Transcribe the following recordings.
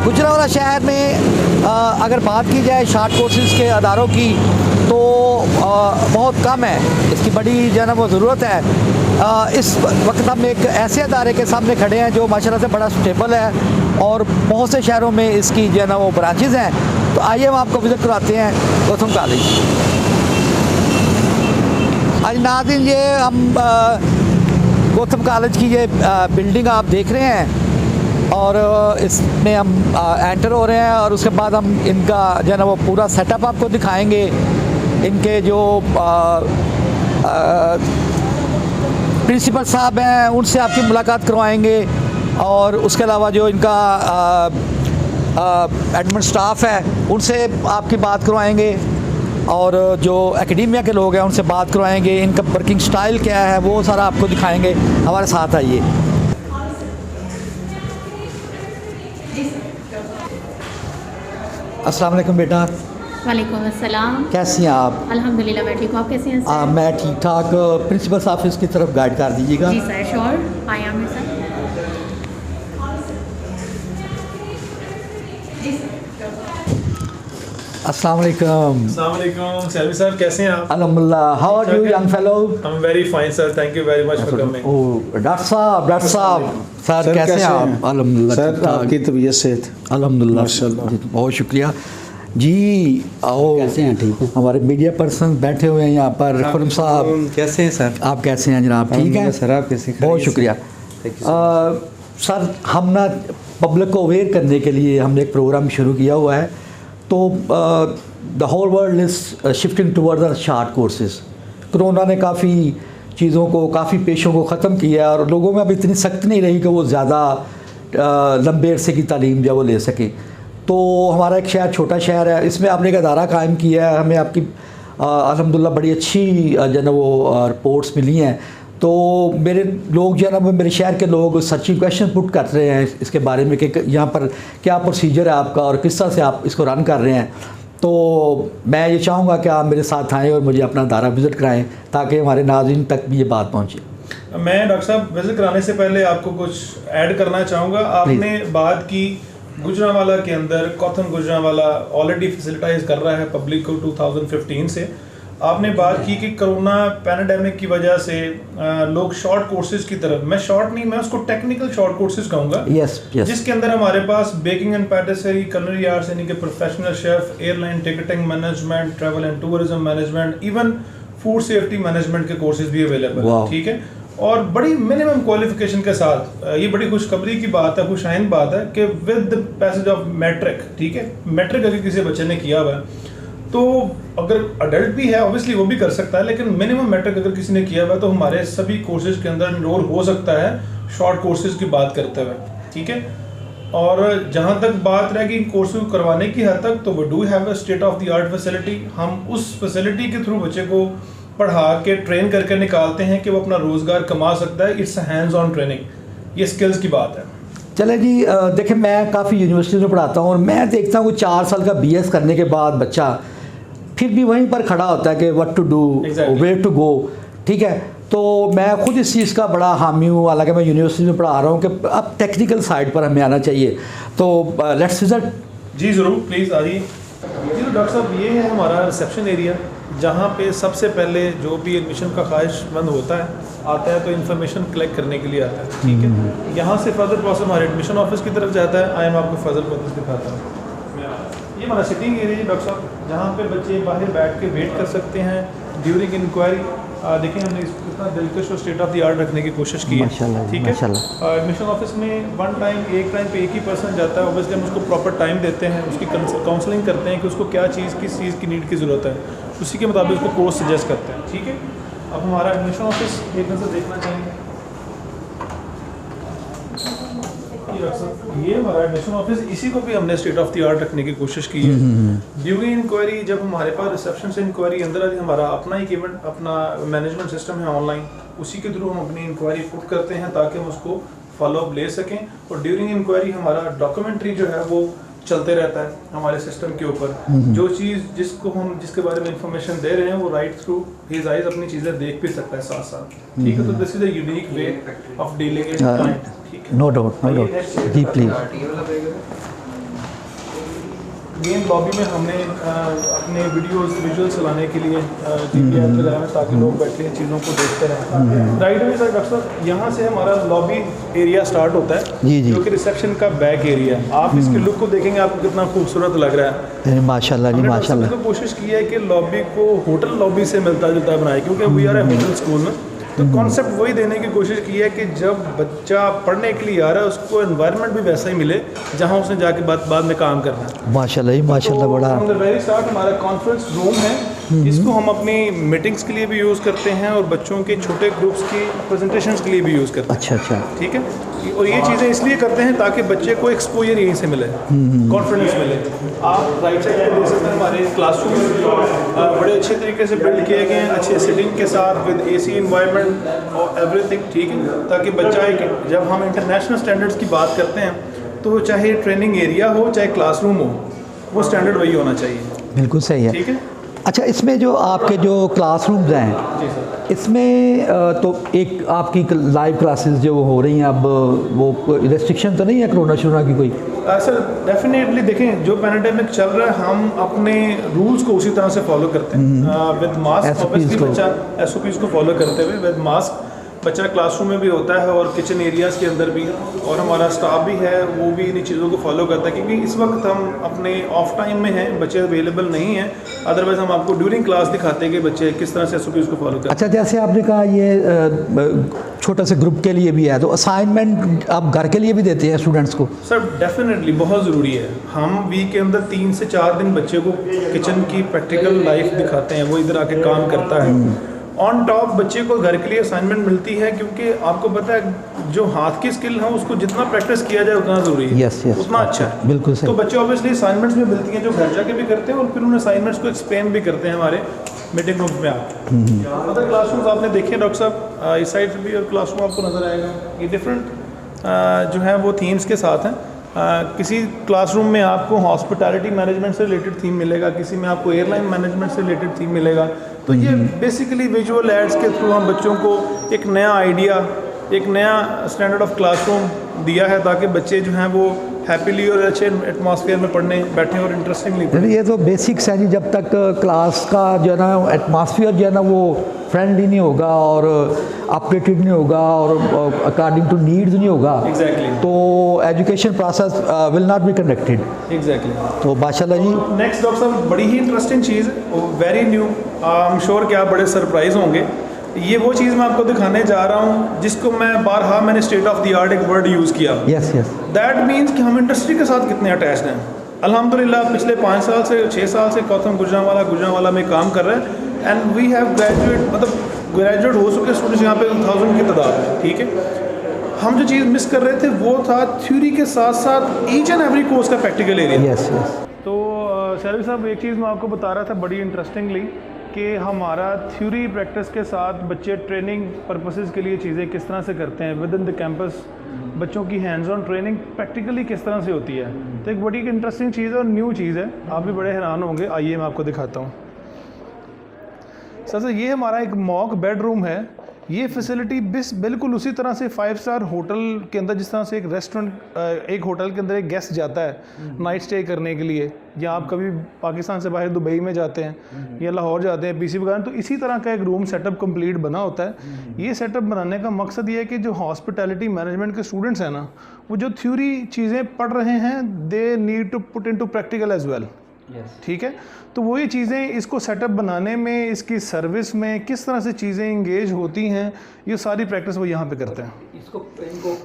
गुजरांवाला शहर में अगर बात की जाए शॉर्ट कोर्सेज़ के अदारों की तो बहुत कम है, इसकी बड़ी जो है ना वो ज़रूरत है। इस वक्त हम एक ऐसे अदारे के सामने खड़े हैं जो माशाल्लाह से बड़ा स्टेबल है और बहुत से शहरों में इसकी जो है ना वो ब्रांचेज़ हैं। तो आइए हम आपको विज़िट कराते हैं गौतम कॉलेज। आज नाज़रीन ये हम गौतम कॉलेज की ये बिल्डिंग आप देख रहे हैं और इसमें हम एंटर हो रहे हैं और उसके बाद हम इनका जो है ना वो पूरा सेटअप आपको दिखाएंगे। इनके जो प्रिंसिपल साहब हैं उनसे आपकी मुलाकात करवाएंगे और उसके अलावा जो इनका एडमिन स्टाफ है उनसे आपकी बात करवाएंगे और जो एकेडमिया के लोग हैं उनसे बात करवाएंगे। इनका वर्किंग स्टाइल क्या है वो सारा आपको दिखाएंगे। हमारे साथ आइए। अस्सलाम वालेकुम बेटा। वालेकुम अस्सलाम। कैसी हैं आप? अल्हम्दुलिल्लाह मैं ठीक हूँ, आप कैसे हैं सर? मैं ठीक ठाक। प्रिंसिपल साहब इसकी तरफ गाइड कर दीजिएगा। जी sir, sure. I am sir. अस्सलाम वालेकुम। अस्सलाम वालेकुम। सैलवी साहब कैसे हैं आप? अल्हम्दुलिल्लाह। How are you young fellow? I am very fine sir, thank you very much for coming. Oh doctor साहब सर कैसे हैं आप? अल्हम्दुलिल्लाह सर आपकी तबीयत से अल्हम्दुलिल्लाह माशाल्लाह। बहुत शुक्रिया जी। आओ। कैसे हैं? ठीक हैं। हमारे मीडिया पर्सन बैठे हुए हैं यहाँ पर। खुरम साहब कैसे हैं सर? आप कैसे हैं जनाब? ठीक है सर, आप कैसे? बहुत शुक्रिया सर। हम ना पब्लिक को अवेयर करने के लिए हमने एक प्रोग्राम शुरू किया हुआ है। तो the whole world is shifting toward the short courses. Corona ने काफ़ी चीज़ों को, काफ़ी पेशों को ख़त्म किया है और लोगों में अब इतनी सख्ती नहीं रही कि वो ज़्यादा लंबे अरसे की तालीम जो वो ले सकें। तो हमारा एक शहर छोटा शहर है, इसमें आपने एक अदारा कायम किया है। हमें आपकी अल्हम्दुलिल्लाह बड़ी अच्छी जो है ना वो रिपोर्ट्स मिली हैं। तो मेरे लोग जो है ना वो मेरे शहर के लोग सर्चिंग क्वेश्चन पुट कर रहे हैं इसके बारे में कि यहाँ पर क्या प्रोसीजर है आपका और किस तरह से आप इसको रन कर रहे हैं। तो मैं ये चाहूँगा कि आप मेरे साथ आएँ और मुझे अपना अदारा विज़िट कराएँ ताकि हमारे नाज़रीन तक भी ये बात पहुँचे। मैं डॉक्टर साहब विजिट कराने से पहले आपको कुछ ऐड करना चाहूँगा। आपने बात की गुजरांवाला के अंदर, गौतम गुजरांवाला ऑलरेडी फैसिलिटाइज कर रहा है पब्लिक को 2015 से। आपने बात की कि कोरोना पैंडेमिक की वजह से लोग शॉर्ट कोर्सेज की तरफ, मैं शॉर्ट नहीं, मैं उसको टेक्निकल शॉर्ट कोर्सेज कहूँगा, जिसके अंदर हमारे पास baking and patisserie, culinary arts यानी कि professional chef, airline ticketing management, travel and tourism management, even food safety management के कोर्सेज भी अवेलेबल है। ठीक है, और बड़ी मिनिमम क्वालिफिकेशन के साथ। ये बड़ी खुशखबरी की बात है, खुशाइन बात है कि with the passage of matric, ठीक है, मैट्रिक अगर किसी बच्चे ने किया हुआ है तो अगर अडल्ट भी है ऑब्वियसली वो भी कर सकता है, लेकिन मिनिमम मैट्रिक अगर किसी ने किया हुआ है तो हमारे सभी कोर्सेज के अंदर इनरोल हो सकता है शॉर्ट कोर्सेज की बात करते हुए। ठीक है, और जहाँ तक बात रहेगी कोर्स को करवाने की हद तक, तो वो do have a state of the art facility. हम उस फैसिलिटी के थ्रू बच्चे को पढ़ा के ट्रेन करके निकालते हैं कि वो अपना रोजगार कमा सकता है। इट्स हैंड्स ऑन ट्रेनिंग, ये स्किल्स की बात है। चले जी, देखिए मैं काफ़ी यूनिवर्सिटी में पढ़ाता हूँ और मैं देखता हूँ 4 साल का BS करने के बाद बच्चा फिर भी वहीं पर खड़ा होता है कि what to do, where to go. ठीक है, तो मैं खुद इस चीज़ का बड़ा हामी हूँ, हालांकि मैं यूनिवर्सिटी में पढ़ा रहा हूँ कि अब टेक्निकल साइड पर हमें आना चाहिए। तो लेट्स विजिट। जी ज़रूर, प्लीज़ आइए। जी तो डॉक्टर साहब ये है हमारा रिसेप्शन एरिया, जहाँ पे सबसे पहले जो भी एडमिशन का ख्वाहिशमंद होता है आता है तो इन्फॉर्मेशन कलेक्ट करने के लिए आता है। ठीक है, यहाँ से फर्दर प्रोसेस हमारे एडमिशन ऑफिस की तरफ जाता है। आई एम आपको फर्दर प्रोसेस दिखाता हूँ। ये हमारा सिटिंग एरिया है डॉक्टर साहब, जहाँ पे बच्चे बाहर बैठ के वेट कर सकते हैं ड्यूरिंग इंक्वायरी। देखिए हमने इतना दिलकश और स्टेट ऑफ द आर्ट रखने की कोशिश की है। ठीक है, एडमिशन ऑफिस में एक टाइम पे एक ही पर्सन जाता है। ऑब्वियसली हम उसको प्रॉपर टाइम देते हैं, उसकी काउंसलिंग करते हैं कि उसको क्या चीज़, किस चीज़ की नीड की ज़रूरत है, उसी के मुताबिक उसको कोर्स सजेस्ट करते हैं। ठीक है, अब हमारा एडमिशन ऑफिस एक नज़र देखना चाहेंगे। ये हमारा एडमिशन ऑफिस, इसी को भी हमने स्टेट ऑफ द आर्ट रखने की कोशिश की है। ड्यूरिंग इंक्वायरी जब हमारे पास रिसेप्शन से इंक्वायरी अंदर आती है, हमारा अपना एक इवेंट, अपना मैनेजमेंट सिस्टम है ऑनलाइन, उसी के थ्रू हम अपनी इंक्वायरी पुट करते हैं ताकि हम उसको फॉलो अप ले सकें। और ड्यूरिंग इंक्वायरी हमारा डॉक्यूमेंट्री जो है वो चलते रहता है हमारे सिस्टम के ऊपर। जो चीज़ जिसके बारे में इंफॉर्मेशन दे रहे हैं वो राइट थ्रू हिज आइज अपनी चीज़ें देख भी सकता है साथ साथ। ठीक है, तो this is a unique way of dealing with client. ठीक है, नो डाउट जी प्लीज। मेन लॉबी में हमने अपने विजुअल चलाने के लिए GPS लगाया है ताकि लोग बैठे चीज़ों को देखते रहें। राइट में सर डॉक्टर साहब यहाँ से हमारा लॉबी एरिया स्टार्ट होता है जी, जी। जो कि रिसेप्शन का बैक एरिया है। आप इसके लुक को देखेंगे आपको कितना खूबसूरत लग रहा है। माशाल्लाह जी, हमने माशाल्लाह। तो कोशिश की है कि लॉबी को होटल लॉबी से मिलता जुलता बनाए, क्योंकि we are a hotel school में, तो कॉन्सेप्ट वही देने की कोशिश की है कि जब बच्चा पढ़ने के लिए आ रहा है उसको एनवायरनमेंट भी वैसा ही मिले जहां उसने जाके बाद में काम करना है। माशाल्लाह जी, माशाल्लाह। बड़ा वेरी स्टार्ट हमारा कॉन्फ्रेंस रूम है, इसको हम अपनी मीटिंग्स के लिए भी यूज़ करते हैं और बच्चों के छोटे ग्रुप्स की प्रेजेंटेशंस के लिए भी यूज़ करते हैं। अच्छा अच्छा। ठीक है, और ये चीज़ें इसलिए करते हैं ताकि बच्चे को एक्सपोजर यहीं से मिले, कॉन्फिडेंस मिले। आप राइट साइड पे देख सकते हैं हमारे क्लासरूम बड़े अच्छे तरीके से बिल्ड किए गए हैं, अच्छे सिटिंग के साथ विद AC इन्वायरमेंट और एवरीथिंग। ठीक है, ताकि बच्चा एक जब हम इंटरनेशनल स्टैंडर्ड्स की बात करते हैं तो चाहे ट्रेनिंग एरिया हो चाहे क्लासरूम हो, वो स्टैंडर्ड वही होना चाहिए। बिल्कुल सही है। ठीक है। अच्छा, इसमें जो आपके जो क्लासरूम्स हैं, जी सर। इसमें तो एक आपकी लाइव क्लासेस जो हो रही हैं अब, वो रेस्ट्रिक्शन तो नहीं है कोरोना शोरोना की कोई? सर डेफिनेटली देखें, जो पैंडेमिक चल रहा है हम अपने रूल्स को उसी तरह से फॉलो करते हैं विद मास्क। ऑब्वियसली बच्चा SOPs को फॉलो करते हुए विद मास्क बच्चा क्लासरूम में भी होता है और किचन एरियाज़ के अंदर भी, और हमारा स्टाफ भी है वो भी इन चीज़ों को फॉलो करता है, क्योंकि इस वक्त हम अपने ऑफ टाइम में हैं, बच्चे अवेलेबल नहीं हैं। अदरवाइज़ हम आपको ड्यूरिंग क्लास दिखाते हैं कि बच्चे किस तरह से SOPs को फॉलो करते हैं। अच्छा, जैसे आपने कहा ये छोटा से ग्रुप के लिए भी है, तो असाइनमेंट आप घर के लिए भी देते हैं स्टूडेंट्स को? सर डेफिनेटली बहुत ज़रूरी है। हम वीक के अंदर 3 से 4 दिन बच्चे को किचन की प्रैक्टिकल लाइफ दिखाते हैं, वो इधर आके काम करता है। ऑन टॉप बच्चे को घर के लिए असाइनमेंट मिलती है, क्योंकि आपको पता है जो हाथ की स्किल है उसको जितना प्रैक्टिस किया जाए उतना ज़रूरी है। यस यस, उतना अच्छा है। बिल्कुल सही। तो बच्चे ऑब्वियसली असाइनमेंट्स में मिलती हैं जो घर जाके भी करते हैं और फिर उन असाइनमेंट्स को एक्सप्लेन भी करते हैं हमारे मीटिंग रूम में आके। अदर क्लासरूम्स आपने देखे डॉक्टर साहब, इस साइड भी और क्लासरूम आपको नज़र आएगा, ये डिफरेंट जो है वो थीम्स के साथ हैं। किसी क्लासरूम में आपको हॉस्पिटैलिटी मैनेजमेंट से रिलेटेड थीम मिलेगा, किसी में आपको एयरलाइन मैनेजमेंट से रिलेटेड थीम मिलेगा। तो ये बेसिकली विजुअल एड्स के थ्रू हम बच्चों को एक नया आइडिया, एक नया स्टैंडर्ड ऑफ क्लासरूम दिया है ताकि बच्चे जो हैं वो हैप्पीली और अच्छे एटमॉस्फेयर में पढ़ने बैठें और इंटरेस्टिंगली पढ़ें। ये तो बेसिक्स है जी, जब तक क्लास का जो है ना एटमॉस्फेयर जो है ना वो फ्रेंडली नहीं होगा और अपडेटेड नहीं होगा और अकॉर्डिंग टू नीड्स नहीं होगा, एग्जैक्टली, तो education process will not be conducted. Exactly. तो माशाल्लाह जी। नेक्स्ट डॉक्टर साहब बड़ी ही इंटरेस्टिंग चीज़, very new, I am sure कि आप बड़े सरप्राइज होंगे। ये वो चीज़ मैं आपको दिखाने जा रहा हूँ जिसको मैंने स्टेट ऑफ द आर्ट एक वर्ड यूज़ किया। Yes yes. दैट मीन्स कि हम इंडस्ट्री के साथ कितने अटैच्ड हैं। अल्हम्दुलिल्लाह पिछले 5 साल से 6 साल से कौथम गुजरांवाला में काम कर रहे हैं एंड वी हैव ग्रेजुएट हो चुके स्टूडेंट्स यहाँ पे 1000 की तादाद में। ठीक है, हम जो चीज़ मिस कर रहे थे वो था थ्योरी के साथ साथ ईच एंड एवरी कोर्स का प्रैक्टिकल एरिया। Yes yes. तो शरीफ साहब एक चीज़ मैं आपको बता रहा था बड़ी इंटरेस्टिंगली कि हमारा थ्योरी प्रैक्टिस के साथ बच्चे ट्रेनिंग पर्पसेस के लिए चीज़ें किस तरह से करते हैं विद इन द कैंपस, बच्चों की हैंड्स ऑन ट्रेनिंग प्रैक्टिकली किस तरह से होती है। तो एक बड़ी इंटरेस्टिंग चीज़ है और न्यू चीज़ है, आप भी बड़े हैरान होंगे। आइए मैं आपको दिखाता हूँ। सर ये हमारा एक मॉक बेडरूम है। ये फैसिलिटी बिल्कुल उसी तरह से 5 स्टार होटल के अंदर, जिस तरह से एक रेस्टोरेंट एक होटल के अंदर एक गेस्ट जाता है नाइट स्टे करने के लिए, या आप कभी पाकिस्तान से बाहर दुबई में जाते हैं या लाहौर जाते हैं PC वगैरह, तो इसी तरह का एक रूम सेटअप कंप्लीट बना होता है। ये सेटअप बनाने का मकसद ये है कि जो हॉस्पिटैलिटी मैनेजमेंट के स्टूडेंट्स हैं ना, वो जो थ्योरी चीज़ें पढ़ रहे हैं they need to put into practical as well. ठीक है, तो वो ये चीज़ें इसको सेटअप बनाने में, इसकी सर्विस में किस तरह से चीज़ें इंगेज होती हैं, ये सारी प्रैक्टिस वो यहाँ पे करते हैं। इनको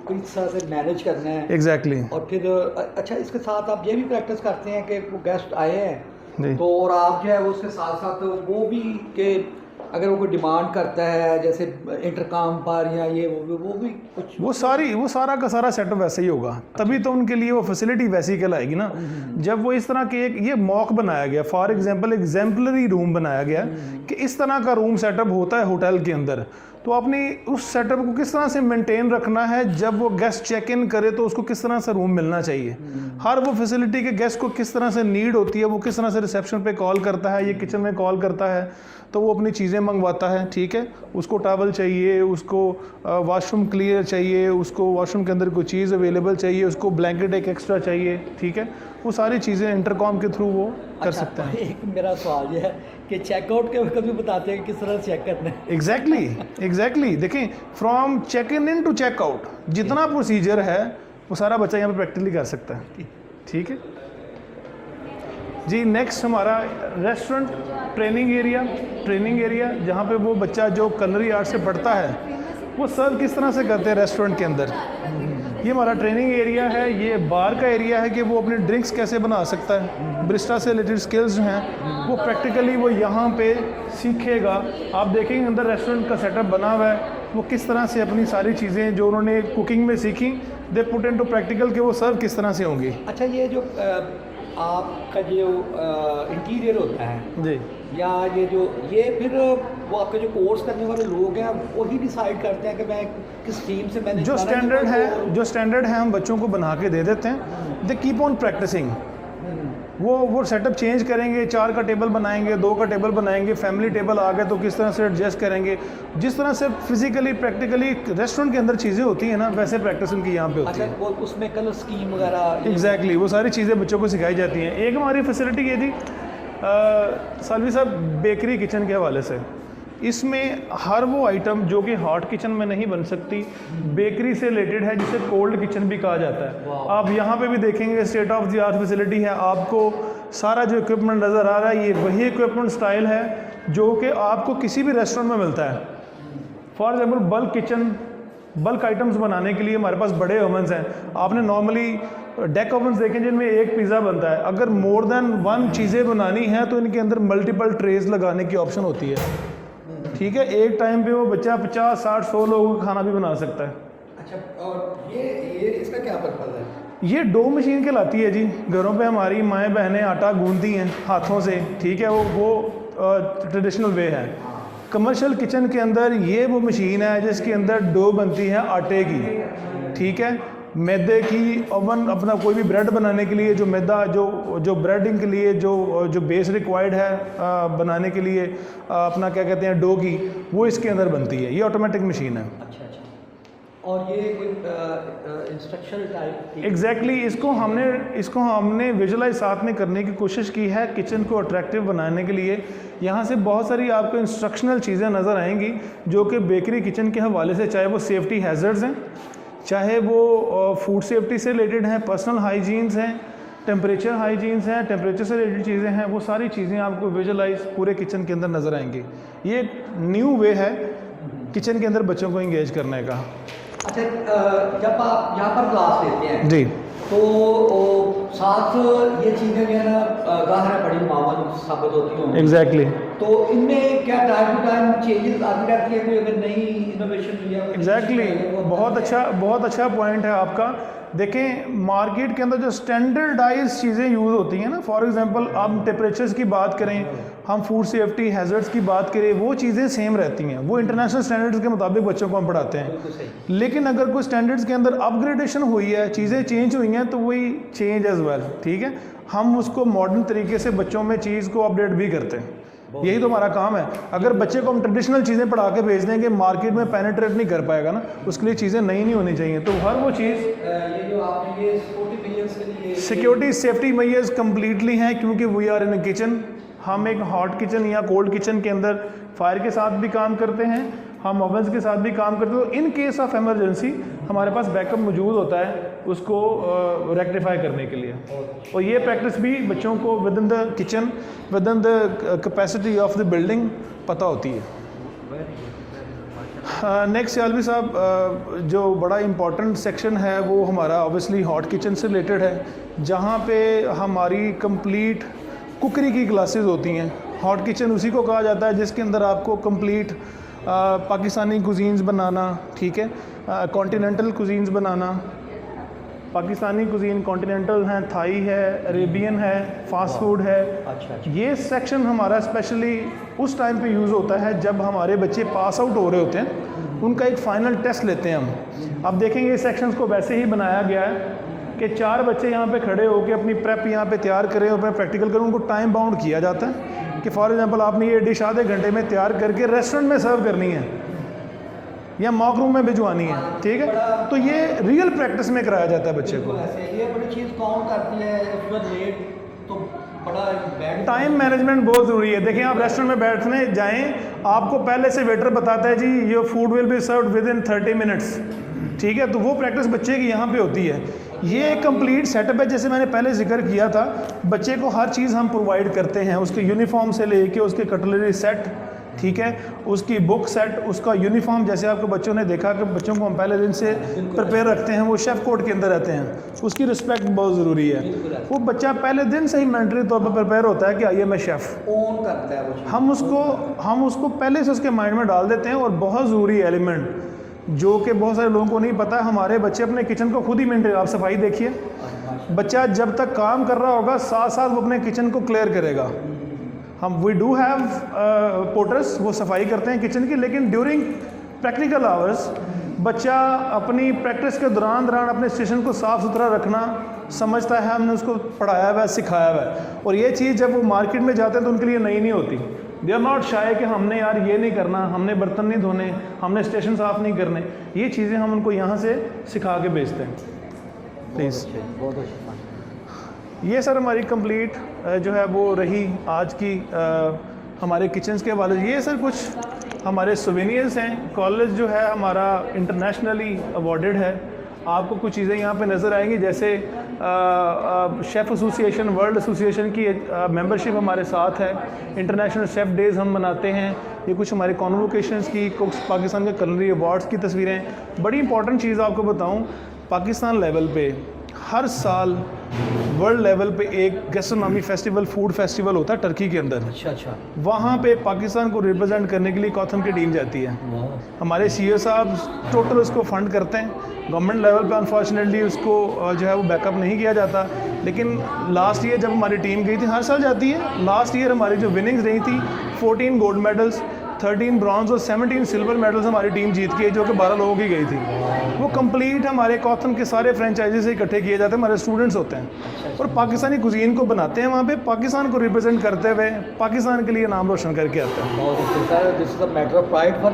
किस तरह से मैनेज करना है। एग्जैक्टली। और फिर अच्छा, इसके साथ आप ये भी प्रैक्टिस करते हैं कि वो गेस्ट आए हैं तो और आप जो है वो उसके साथ साथ वो भी कि अगर वो कोई डिमांड करता है जैसे इंटरकॉम पर या ये वो भी कुछ, वो सारा का सारा सेटअप वैसे ही होगा, तभी तो उनके लिए वो फैसिलिटी वैसी कहलाएगी ना। जब वो इस तरह के एक ये मॉक बनाया गया, फॉर एग्जांपल एग्जाम्पलरी रूम बनाया गया कि इस तरह का रूम सेटअप होता है होटल के अंदर, तो आपने उस सेटअप को किस तरह से मेंटेन रखना है, जब वो गेस्ट चेक इन करे तो उसको किस तरह से रूम मिलना चाहिए, हर वो फैसिलिटी के गेस्ट को किस तरह से नीड होती है, वो किस तरह से रिसेप्शन पे कॉल करता है, ये किचन में कॉल करता है तो वो अपनी चीज़ें मंगवाता है, ठीक है, उसको टॉवल चाहिए, उसको वॉशरूम क्लियर चाहिए, उसको वॉशरूम के अंदर कोई चीज़ अवेलेबल चाहिए, उसको ब्लैंकेट एक एक्स्ट्रा चाहिए, ठीक है, वो सारी चीज़ें इंटरकॉम के थ्रू वो कर सकते हैं। एक मेरा सवाल ये है कि चेकआउट के वक्त भी बताते हैं कि किस तरह चेक करना है। एग्जैक्टली देखें, from check in to checkout जितना प्रोसीजर है वो सारा बच्चा यहाँ पे प्रैक्टिकली कर सकता है, ठीक है जी। नेक्स्ट हमारा रेस्टोरेंट ट्रेनिंग एरिया जहाँ पे वो बच्चा जो कलरी आर्ट से पढ़ता है वो सर्व किस तरह से करते हैं रेस्टोरेंट के अंदर। ये हमारा ट्रेनिंग एरिया है, ये बार का एरिया है कि वो अपनी ड्रिंक्स कैसे बना सकता है, ब्रिस्टा से रिलेटेड स्किल्स जो हैं वो प्रैक्टिकली वो यहाँ पे सीखेगा। आप देखेंगे अंदर रेस्टोरेंट का सेटअप बना हुआ है, वो किस तरह से अपनी सारी चीज़ें जो उन्होंने कुकिंग में सीखी दे पुट इनटू प्रैक्टिकल के वो सर्व किस तरह से होंगी। अच्छा, ये जो आपका जो इंटीरियर होता है जी, या ये फिर वो आपके जो कोर्स करने वाले लोग हैं वही डिसाइड करते हैं कि मैं किस टीम से मैंने जो स्टैंडर्ड है हम बच्चों को बना के दे देते हैं, दे कीप ऑन प्रैक्टिसिंग। वो सेटअप चेंज करेंगे, 4 का टेबल बनाएंगे, 2 का टेबल बनाएंगे, फैमिली टेबल आ गए तो किस तरह से एडजस्ट करेंगे, जिस तरह से फिजिकली प्रैक्टिकली रेस्टोरेंट के अंदर चीज़ें होती हैं ना वैसे प्रैक्टिस उनकी यहाँ पे होती है। वो उसमें कलर स्कीम वगैरह एग्जैक्टली वो सारी चीज़ें बच्चों को सिखाई जाती हैं। एक हमारी फैसिलिटी ये थी सालवी साहब बेकरी किचन के हवाले से, इसमें हर वो आइटम जो कि हॉट किचन में नहीं बन सकती बेकरी से रिलेटेड है, जिसे कोल्ड किचन भी कहा जाता है। आप यहाँ पे भी देखेंगे state of the art facility है, आपको सारा जो इक्विपमेंट नज़र आ रहा है ये वही इक्विपमेंट स्टाइल है जो कि आपको किसी भी रेस्टोरेंट में मिलता है। फॉर एग्जाम्पल बल्क आइटम्स बनाने के लिए हमारे पास बड़े ओवन्स हैं। आपने नॉर्मली डेक ओवन्स देखें जिनमें एक पिज़्ज़ा बनता है, अगर मोर देन 1 चीज़ें बनानी है तो इनके अंदर मल्टीपल ट्रेज लगाने की ऑप्शन होती है, ठीक है। एक टाइम पे वो बच्चा 50, 60, 100 लोगों का खाना भी बना सकता है। अच्छा, और ये इसका क्या पर्पज़ है? ये डो मशीन कहलाती है जी। घरों पे हमारी माएँ बहनें आटा गूंदती हैं हाथों से, ठीक है, वो ट्रेडिशनल वे है। कमर्शियल किचन के अंदर ये वो मशीन है जिसके अंदर डो बनती है आटे की, ठीक है, मैदे की। ओवन अपना कोई भी ब्रेड बनाने के लिए जो मैदा जो ब्रेडिंग के लिए जो बेस रिक्वायर्ड है बनाने के लिए अपना क्या कहते हैं डो की, वो इसके अंदर बनती है। ये ऑटोमेटिक मशीन है। अच्छा, और ये इंस्ट्रक्शन टाइप एग्जैक्टली इसको हमने विजुलाइज साथ में करने की कोशिश की है किचन को अट्रैक्टिव बनाने के लिए। यहाँ से बहुत सारी आपको इंस्ट्रक्शनल चीज़ें नज़र आएंगी जो कि बेकरी किचन के हवाले से, चाहे वो सेफ्टी हैज़र्ड्स हैं, चाहे वो फूड सेफ्टी से रिलेटेड हैं, पर्सनल हाइजीन्स हैं, टेम्परेचर हाइजीन्स हैं, टेम्परेचर से रिलेटेड चीज़ें हैं, वो सारी चीज़ें आपको विजुलाइज पूरे किचन के अंदर नज़र आएंगी। ये एक न्यू वे है किचन के अंदर बच्चों को इंगेज करने का। अच्छा, जब आप यहाँ पर क्लास लेते हैं जी, तो साथ ये चीज़ें जो है ना ज़ाहिर है बड़ी मावन साबित होती होंगी। एग्जैक्टली तो इनमें क्या टाइम टू टाइम चेंजेस आती रहती है, कोई अगर नई इनोवेशन या एग्जैक्टली बहुत अच्छा पॉइंट है आपका। देखें, मार्केट के अंदर जो स्टैंडर्डाइज चीज़ें यूज़ होती हैं ना, फॉर एग्जांपल हम टेम्परेचर्स की बात करें, हम फूड सेफ्टी हैज़र्ड्स की बात करें, वो चीज़ें सेम रहती हैं, वो इंटरनेशनल स्टैंडर्ड्स के मुताबिक बच्चों को हम पढ़ाते हैं। लेकिन अगर कोई स्टैंडर्ड्स के अंदर अपग्रेडेशन हुई है, चीज़ें चेंज हुई हैं, तो वही चेंज एज वेल, ठीक है, हम उसको मॉडर्न तरीके से बच्चों में चीज़ को अपडेट भी करते हैं। यही तो हमारा काम है। अगर बच्चे को हम ट्रेडिशनल चीज़ें पढ़ा के भेज देंगे, मार्केट में पेनिट्रेट नहीं कर पाएगा ना, उसके लिए चीज़ें नई नहीं होनी चाहिए। तो हर वो चीज़ ये जो आपने ये सिक्योरिटी सेफ्टी मेजर्स कम्प्लीटली हैं, क्योंकि वी आर इन किचन। हम एक हॉट किचन या कोल्ड किचन के अंदर फायर के साथ भी काम करते हैं, हम ओवन्स के साथ भी काम करते हैं। तो इन केस ऑफ एमरजेंसी हमारे पास बैकअप मौजूद होता है उसको रेक्टिफाई करने के लिए। और ये प्रैक्टिस भी बच्चों को with in the kitchen, with in the capacity of the building पता होती है। नेक्स्ट यालवी साहब, जो बड़ा इम्पॉर्टेंट सेक्शन है वो हमारा ऑब्वियसली हॉट किचन से रिलेटेड है, जहाँ पे हमारी कंप्लीट कुकरी की क्लासेस होती हैं। हॉट किचन उसी को कहा जाता है जिसके अंदर आपको कंप्लीट पाकिस्तानी कुजीन्स बनाना, ठीक है, कॉन्टिनेंटल कुजीन्स बनाना। पाकिस्तानी कुजीन कॉन्टिनेंटल हैं, थाई है, अरेबियन है, फास्ट फूड है। अच्छा। ये सेक्शन हमारा स्पेशली उस टाइम पे यूज़ होता है जब हमारे बच्चे पास आउट हो रहे होते हैं उनका एक फ़ाइनल टेस्ट लेते हैं हम। अब देखेंगे इस सेक्शंस को वैसे ही बनाया गया है कि 4 बच्चे यहाँ पे खड़े होकर अपनी प्रेप यहाँ पे तैयार करें और अपना प्रैक्टिकल करें। उनको टाइम बाउंड किया जाता है कि फॉर एग्जांपल आपने ये डिश आधे घंटे में तैयार करके रेस्टोरेंट में सर्व करनी है या मॉक रूम में भिजवानी है, ठीक है। तो ये रियल प्रैक्टिस में कराया जाता है बच्चे को। ये बड़ी चीज़ काउंट करती है, if you are late, तो बड़ा बैड। टाइम मैनेजमेंट बहुत ज़रूरी है। देखिए आप रेस्टोरेंट में बैठने जाएं, आपको पहले से वेटर बताता है जी your food will be served within 30 minutes, ठीक है। तो वो प्रैक्टिस बच्चे की यहाँ पे होती है। ये एक कंप्लीट सेटअप है, जैसे मैंने पहले जिक्र किया था। बच्चे को हर चीज़ हम प्रोवाइड करते हैं, उसके यूनिफॉर्म से लेके उसके कटलरी सेट, ठीक है, उसकी बुक सेट, उसका यूनिफॉर्म। जैसे आपको बच्चों ने देखा कि बच्चों को हम पहले दिन से प्रिपेयर रखते हैं, वो शेफ़ कोड के अंदर रहते हैं, उसकी रिस्पेक्ट बहुत ज़रूरी है। वो बच्चा पहले दिन से ही मेंटली तौर पर प्रिपेयर होता है कि आइए मैं शेफ़ ओन करता है वो। हम उसको पहले से उसके माइंड में डाल देते हैं। और बहुत ज़रूरी एलिमेंट जो कि बहुत सारे लोगों को नहीं पता, हमारे बच्चे अपने किचन को खुद ही मेंटेन। आप सफाई देखिए, बच्चा जब तक काम कर रहा होगा साथ साथ वो अपने किचन को क्लियर करेगा। हम वी डू हैव पोर्टर्स, वो सफाई करते हैं किचन की, लेकिन ड्यूरिंग प्रैक्टिकल आवर्स बच्चा अपनी प्रैक्टिस के दौरान अपने स्टेशन को साफ़ सुथरा रखना समझता है। हमने उसको पढ़ाया हुआ है, सिखाया हुआ है। और ये चीज़ जब वो मार्केट में जाते हैं तो उनके लिए नई नहीं होती। दे आर नॉट शाय कि हमने यार ये नहीं करना, हमने बर्तन नहीं धोने, हमने स्टेशन साफ़ नहीं करने। ये चीज़ें हम उनको यहाँ से सिखा के भेजते हैं। प्लीज़, बहुत अच्छा। ये सर हमारी कंप्लीट जो है वो रही आज की हमारे किचन्स के हवाले। ये सर कुछ हमारे सोवेनियर्स हैं। कॉलेज जो है हमारा इंटरनेशनली अवॉर्डेड है। आपको कुछ चीज़ें यहाँ पे नज़र आएंगी, जैसे शेफ़ एसोसिएशन, वर्ल्ड एसोसिएशन की मेंबरशिप हमारे साथ है। इंटरनेशनल शेफ़ डेज़ हम मनाते हैं। ये कुछ हमारे कॉन्वोकेशंस की, कुछ पाकिस्तान के culinary अवार्ड्स की तस्वीरें। बड़ी इंपॉर्टेंट चीज़ आपको बताऊँ, पाकिस्तान लेवल पे हर साल वर्ल्ड लेवल पे एक गैस्ट्रोनॉमी फेस्टिवल, फूड फेस्टिवल होता है टर्की के अंदर। अच्छा। वहाँ पे पाकिस्तान को रिप्रेजेंट करने के लिए कॉथम की टीम जाती है। हमारे सीईओ साहब टोटल उसको फंड करते हैं। गवर्नमेंट लेवल पे अनफॉर्चुनेटली उसको जो है वो बैकअप नहीं किया जाता, लेकिन लास्ट ईयर जब हमारी टीम गई थी, हर साल जाती है, लास्ट ईयर हमारी जो विनिंग्स रही थी 14 गोल्ड मेडल्स, 13 ब्रॉन्ज और 17 सिल्वर मेडल्स हमारी टीम जीत के, जो कि 12 लोगों की गई थी। वो कंप्लीट हमारे कॉथम के सारे फ्रेंचाइजी से इकट्ठे किए जाते हैं, हमारे स्टूडेंट्स होते हैं और पाकिस्तानी कुजीन को बनाते हैं। वहाँ पे पाकिस्तान को रिप्रेजेंट करते हुए पाकिस्तान के लिए नाम रोशन करके आते हैं।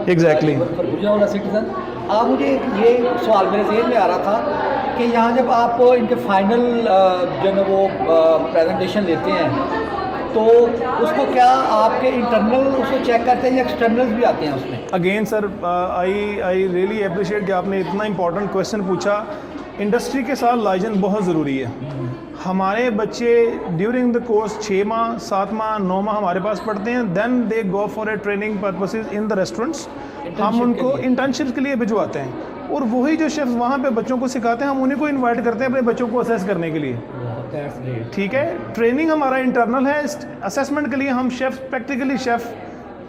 एग्जैक्टली। आप मुझे ये सवाल मेरे ज़हन में आ रहा था कि यहाँ जब आप इनके फाइनल जो है वो प्रेजेंटेशन लेते हैं तो उसको क्या आपके इंटरनल उसको चेक करते हैं या एक्सटर्नल्स भी आते हैं उसमें? Again sir I really appreciate कि आपने इतना इंपॉर्टेंट क्वेश्चन पूछा। इंडस्ट्री के साथ लाइजन बहुत ज़रूरी है। हमारे बच्चे ड्यूरिंग द कोर्स 6 माह, 7 माह, 9 माह हमारे पास पढ़ते हैं। Then they go for a training purposes in the restaurants. हम उनको इंटर्नशिप के लिए भिजवाते हैं और वही जो शेफ़ वहाँ पे बच्चों को सिखाते हैं, हम उन्हीं को इनवाइट करते हैं अपने बच्चों को असेस करने के लिए। ठीक है, ट्रेनिंग हमारा इंटरनल है। असेसमेंट के लिए हम शेफ़, प्रैक्टिकली शेफ़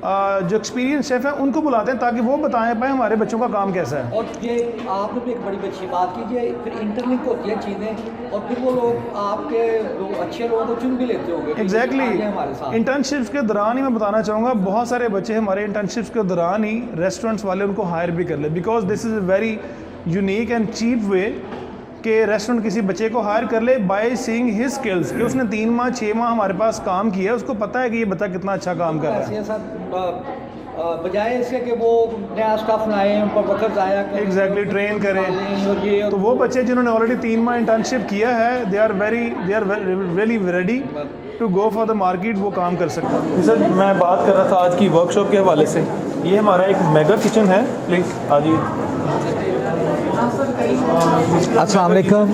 जो एक्सपीरियंस शेफ़ है उनको बुलाते हैं ताकि वो बताएं पाए हमारे बच्चों का काम कैसा है। और ये आपने भी एक बड़ी अच्छी बात कीजिए, फिर इंटरलिंक होती है चीज़ें और फिर वो लोग आपके लोग अच्छे लोगों को चुन भी लेते होंगे। एग्जैक्टली। इंटर्नशिप्स के दौरान ही मैं बताना चाहूँगा, बहुत सारे बच्चे हमारे इंटर्नशिप्स के दौरान ही रेस्टोरेंट्स वाले उनको हायर भी कर ले, because this is a very unique and cheap way कि रेस्टोरेंट किसी बच्चे को हायर कर ले बाय सीइंग हिज स्किल्स कि उसने 3 माह 6 माह हमारे पास काम किया, उसको पता है कि ये बच्चा कितना अच्छा काम कर रहा है। बजाय इसके कि वो नया स्टाफ लाएं, उन पर वक्त आया एग्जैक्टली ट्रेन करें, तो वो बच्चे जिन्होंने ऑलरेडी 3 माह इंटर्नशिप किया है, they are really ready to go for the market, वो काम कर सकते हैं। सर मैं बात कर रहा था आज की वर्कशॉप के हवाले से। ये हमारा एक मेगा किचन है, प्लीज़ आ जाइए। अस्सलाम वालेकुम।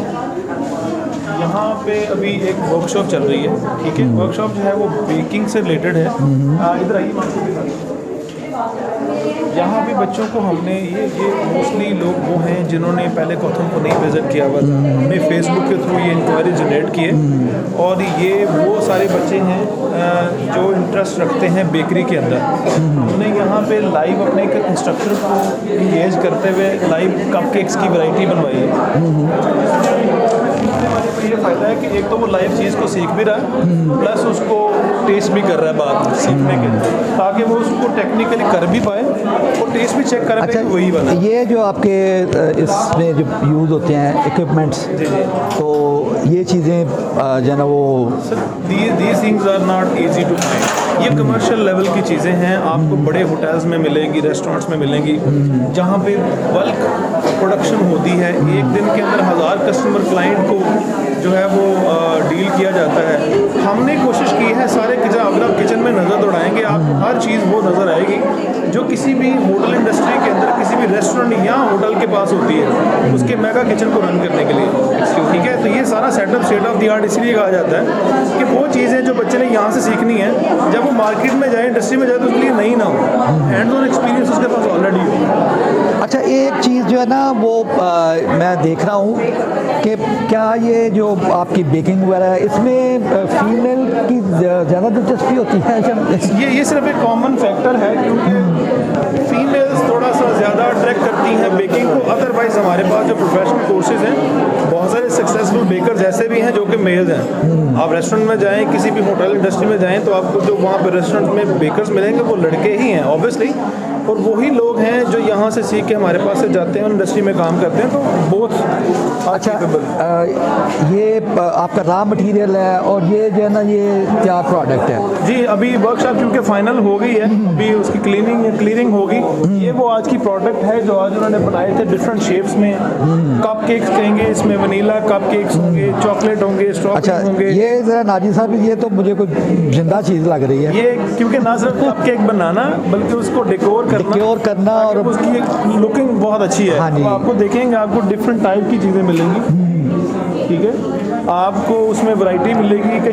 यहाँ पे अभी एक वर्कशॉप चल रही है, ठीक है। वर्कशॉप जो है वो बेकिंग से रिलेटेड है। इधर आइए। यहाँ पे बच्चों को हमने ये मोस्टली लोग वो हैं जिन्होंने पहले कॉथम को नहीं विज़िट किया हुआ था, हमने फेसबुक के थ्रू ये इंक्वायरी जनरेट किए और ये वो सारे बच्चे हैं जो इंटरेस्ट रखते हैं बेकरी के अंदर। हमने यहाँ पे लाइव अपने एक इंस्ट्रक्टर को इंगेज करते हुए लाइव कपकेक्स की वैरायटी बनवाई है। फ़ायदा है कि एक तो वो लाइव चीज़ को सीख भी रहा है, प्लस उसको टेस्ट भी कर रहा है बाद में सीखने के, ताकि वो उसको टेक्निकली कर भी पाए और टेस्ट भी चेक कर पाए वही वाला। ये जो आपके इसमें जो यूज़ होते हैं इक्विपमेंट्स, तो ये चीज़ें जो है ना वो these things are not easy to find. ये कमर्शियल लेवल की चीज़ें हैं, आपको बड़े होटल्स में मिलेंगी, रेस्टोरेंट्स में मिलेंगी, जहाँ पे बल्क प्रोडक्शन होती है। एक दिन के अंदर 1000 कस्टमर क्लाइंट को जो है वो डील किया जाता है। हमने कोशिश की है सारे किचन, अगर आप किचन में नज़र दौड़ाएंगे आप हर चीज़ वो नज़र आएगी जो किसी भी होटल इंडस्ट्री के अंदर, किसी भी रेस्टोरेंट या होटल के पास होती है उसके मेगा किचन को रन करने के लिए। ठीक है, तो ये सारा setup state of the art इसलिए कहा जाता है कि वो चीज़ें जो बच्चे ने यहाँ से सीखनी है, जब वो मार्केट में जाए, इंडस्ट्री में जाए, तो उसके लिए नहीं ना हो, हैंड्स ऑन एक्सपीरियंस उसके पास ऑलरेडी हो। अच्छा, एक चीज़ जो है ना वो मैं देख रहा हूँ कि क्या ये जो आपकी बेकिंग वगैरह है इसमें फीमेल की ज़्यादा दिलचस्पी होती है? ये सिर्फ एक कॉमन फैक्टर है, क्योंकि फीमेल्स थोड़ा सा ज़्यादा अट्रैक्ट करती हैं बेकिंग को। अदरवाइज़ हमारे पास जो प्रोफेशनल कोर्सेज हैं, बहुत सारे सक्सेसफुल बेकर्स ऐसे भी हैं जो कि मेल्स हैं। आप रेस्टोरेंट में जाएं, किसी भी होटल इंडस्ट्री में जाएं, तो आपको जो वहाँ पर रेस्टोरेंट में बेकर्स मिलेंगे वो लड़के ही हैं ऑब्वियसली, और वही लोग हैं जो यहाँ से सीख के हमारे पास से जाते हैं और इंडस्ट्री में काम करते हैं। तो बहुत अच्छा, ये आपका रॉ मटेरियल है और ये जो है ना ये क्या प्रोडक्ट है? जी, अभी वर्कशॉप क्योंकि फाइनल हो गई है, अभी उसकी क्लीनिंग होगी। ये वो आज की प्रोडक्ट है जो आज उन्होंने बनाए थे डिफरेंट शेप्स में। कप केक्स कहेंगे, इसमें वनीला कप केक्स होंगे, चॉकलेट होंगे, स्ट्रॉबेरी होंगे। ये ज़रा नाजी साहब, ये तो मुझे कोई जिंदा चीज़ लग रही है। ये क्योंकि ना सिर्फ कप केक बनाना बल्कि उसको डेकोर करना और उसकी एक लुकिंग बहुत अच्छी है। हाँ जी। तो आपको देखेंगे, आपको डिफरेंट टाइप की चीज़ें मिलेंगी। ठीक है, आपको उसमें वैरायटी मिलेगी कि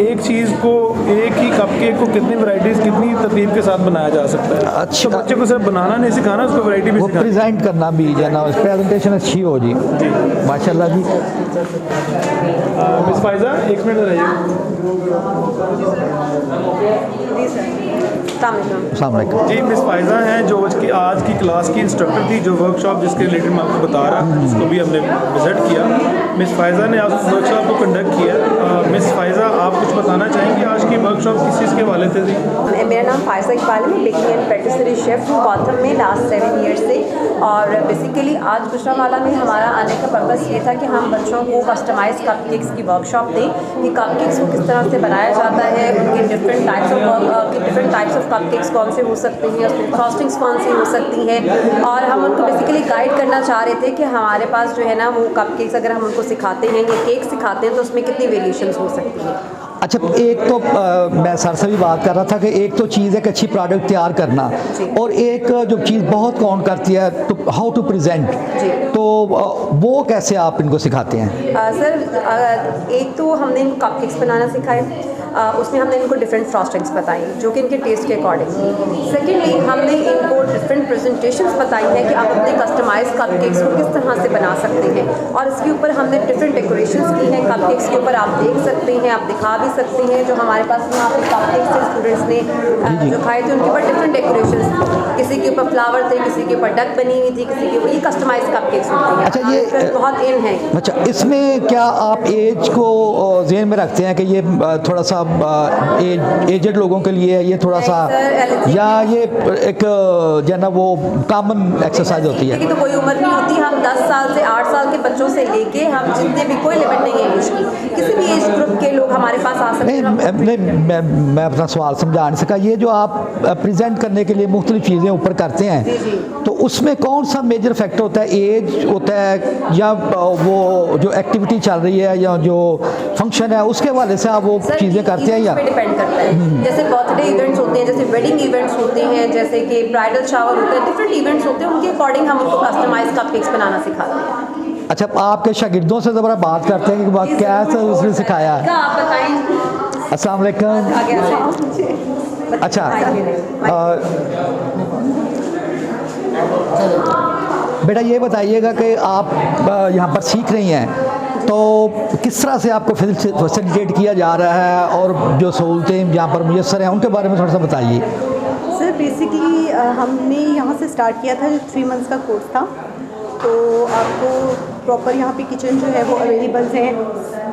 एक चीज़ को, एक ही कप केक को कितनी वैरायटीज़, कितनी तरतीब के साथ बनाया जा सकता है। अच्छा, तो बच्चे को सिर्फ बनाना नहीं सिखाना, उसको वैरायटी भी वो सिखाना, प्रेजेंट करना भी जाना, प्रेजेंटेशन अच्छी हो जी। माशाल्लाह जी। मिस फाइजा, एक मिनट रहिए। अस्सलाम वालेकुम। जी, मिस फाइजा हैं जो आज की क्लास की इंस्ट्रक्टर थी, जो वर्कशॉप जिसके रिलेटेड मैं आपको बता रहा, जिसको भी हमने विज़िट किया। मिस फाइजा ने आज वर्कशॉप को कंडक्ट किया। मिस फाइजा, आप कुछ बताना चाहेंगे आज की वर्कशॉप किस चीज़ के वाले थे? जी, मेरा नाम फाइजा इकबाल है, बेकिंग एंड पेटिसरी शेफ़ हूँ गौतम में लास्ट 7 ईयर्स से। और बेसिकली आज गुजरांवाला में हमारा आने का पर्पस ये था कि हम बच्चों को कस्टमाइज कप केक्स की वर्कशॉप दें कि कप केक्स को किस तरह से बनाया जाता है, उनके different types of cup cakes कौन से हो सकते हैं, उसमें फ्रॉस्टिंग्स कौन सी हो सकती हैं। और हम उनको बेसिकली गाइड करना चाह रहे थे कि हमारे पास जो है ना वो कप केक्स अगर हम उनको सिखाते हैं या केक सिखाते हैं तो उसमें कितनी वेरिएशंस हो सकती हैं। अच्छा, एक तो मैं सर से भी बात कर रहा था कि एक तो चीज़ है कि अच्छी प्रोडक्ट तैयार करना, और एक जो चीज़ बहुत काउंट करती है तो हाउ टू प्रेजेंट, तो वो कैसे आप इनको सिखाते हैं? सर, एक तो हमने इनको कप केक्स बनाना सिखाए, उसमें हमने इनको डिफरेंट फ्रॉस्टिंग्स बताई जो कि इनके टेस्ट के अकॉर्डिंग थी। सेकेंडली, हमने इनको डिफरेंट प्रेजेंटेशंस बताई हैं कि आप अपने कस्टमाइज कप केक्स को किस तरह से बना सकते हैं, और इसके ऊपर हमने डिफरेंट डेकोरेशंस की हैं। कप केक्स के ऊपर आप देख सकते हैं, आप दिखा भी सकते हैं। जो हमारे पास यहाँ पे कप केक्स थे स्टूडेंट्स ने जो खाए थे, उनके ऊपर डिफरेंट डेकोरेशंस, किसी के ऊपर फ्लावर थे, किसी के ऊपर डक बनी हुई थी, किसी के ऊपर, ये कस्टमाइज कप केक्स होते हैं। अच्छा, ये बहुत इन है। अच्छा, इसमें क्या आप एज को ज़हन में रखते हैं कि ये थोड़ा सा एजेड लोगों के लिए ये थोड़ा सा, या ये एक जो ना वो कॉमन एक्सरसाइज होती है? तो कोई उम्र नहीं होती, हम 10 साल से 8 साल के बच्चों से लेके हम जितने भी, कोई लिमिट नहीं है एज की, किसी भी एज ग्रुप के लोग हमारे पास आ सकते हैं। मैं अपना सवाल समझा नहीं सका। ये जो आप प्रेजेंट करने के लिए मुख्तलिफ चीज़ें ऊपर करते हैं, तो उसमें कौन सा मेजर फैक्टर होता है? एज होता है या वो जो एक्टिविटी चल रही है या जो फंक्शन है उसके हवाले से आप वो चीज़ें करते हैं? या डिपेंड करता है, जैसे बर्थडे इवेंट्स होते हैं, जैसे वेडिंग इवेंट्स होते हैं, जैसे कि ब्राइडल शावर होते हैं, डिफरेंट इवेंट्स होते हैं, उनके अकॉर्डिंग हम उनको कस्टमाइज कप केक्स बनाना सिखाते हैं। अच्छा, आपके शागिर्दों से ज़रा बात करते हैं कि कैसे उसने सिखाया है? आप बताएं। अस्सलाम वालेकुम। अच्छा, बेटा ये बताइएगा कि आप यहाँ पर सीख रही हैं, तो किस तरह से आपको फैसिलिटेट किया जा रहा है और जो सहूलतें यहाँ पर मुयस्सर हैं उनके बारे में थोड़ा सा बताइए। सर, बेसिकली हमने यहाँ से स्टार्ट किया था, जो 3 मंथ्स का कोर्स था। तो आपको प्रॉपर यहाँ पे किचन जो है वो अवेलेबल हैं,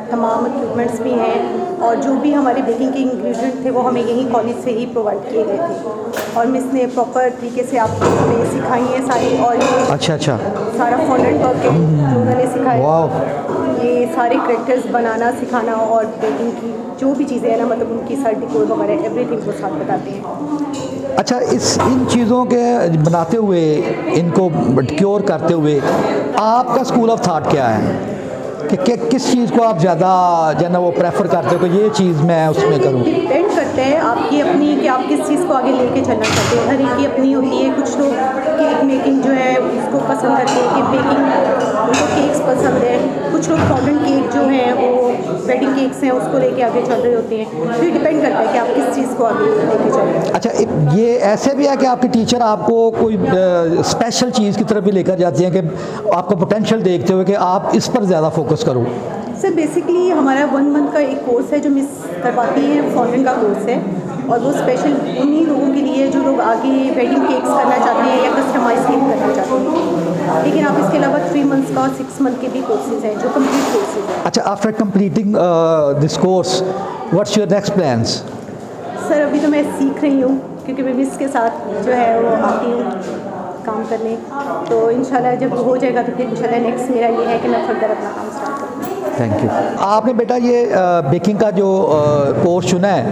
तमाम इक्विपमेंट्स भी हैं, और जो भी हमारे बेकिंग के इंग्रेडिएंट थे वो हमें यहीं कॉलेज से ही प्रोवाइड किए गए थे, और मिस ने प्रॉपर तरीके से आपको हमें सिखाई है सारी, और ये अच्छा अच्छा, सारा फॉन्डेंट वर्क है जो उन्होंने सिखाया, वाह, ये सारे करेक्टर्स बनाना सिखाना और बेकिंग की जो भी चीज़ें हैं ना, मतलब उनकी सारी डिकोर वगैरह एवरीथिंग को साथ बताते हैं। अच्छा, इन चीज़ों के बनाते हुए, इनको क्योर करते हुए आपका स्कूल ऑफ थाट क्या है कि किस चीज़ को आप ज़्यादा जो है ना वो प्रेफर करते हो कि ये चीज़ मैं उसमें करूँ? डिपेंड करता है आपकी अपनी कि आप किस चीज़ को आगे लेके चलना चाहते हैं। हर एक की अपनी होती है। कुछ लोग केक मेकिंग जो है उसको पसंद करते हैं कि बेकिंग, उनको केक्स पसंद है। कुछ लोग फॉन्डेंट केक जो है वो वेडिंग केक्स हैं उसको लेके आगे चल रहे होते हैं। तो ये डिपेंड करता है कि आप किस चीज़ को आगे लेके चलें। अच्छा, ये ऐसे भी है कि आपके टीचर आपको कोई स्पेशल चीज़ की तरफ भी लेकर जाती हैं कि आपको पोटेंशियल देखते हुए कि आप इस पर ज़्यादा फोकस करो? सर बेसिकली हमारा 1 मंथ का एक कोर्स है जो मिस करवाती हैं, फॉन्डेंट का कोर्स है, और वो स्पेशल उन्हीं लोगों के लिए जो लोग आगे वेडिंग केक्स करना चाहते हैं या कस्टमाइज केक करना चाहते हैं। लेकिन आप इसके अलावा 3 मंथ्स का और 6 मंथ के भी कोर्सेज हैं जो कंप्लीट कोर्सेज हैं। अच्छा, after completing this course what's your next plans? Sir अभी तो मैं सीख रही हूँ क्योंकि मैं मिस के साथ जो है वो आती हूँ काम करने, तो इंशाल्लाह जब हो जाएगा तो फिर इंशाल्लाह नेक्स्ट मेरा ये है कि मैं फर्दर अपना काम स्टार्ट करूँ। Thank you. आपने बेटा ये बेकिंग का जो कोर्स चुना है,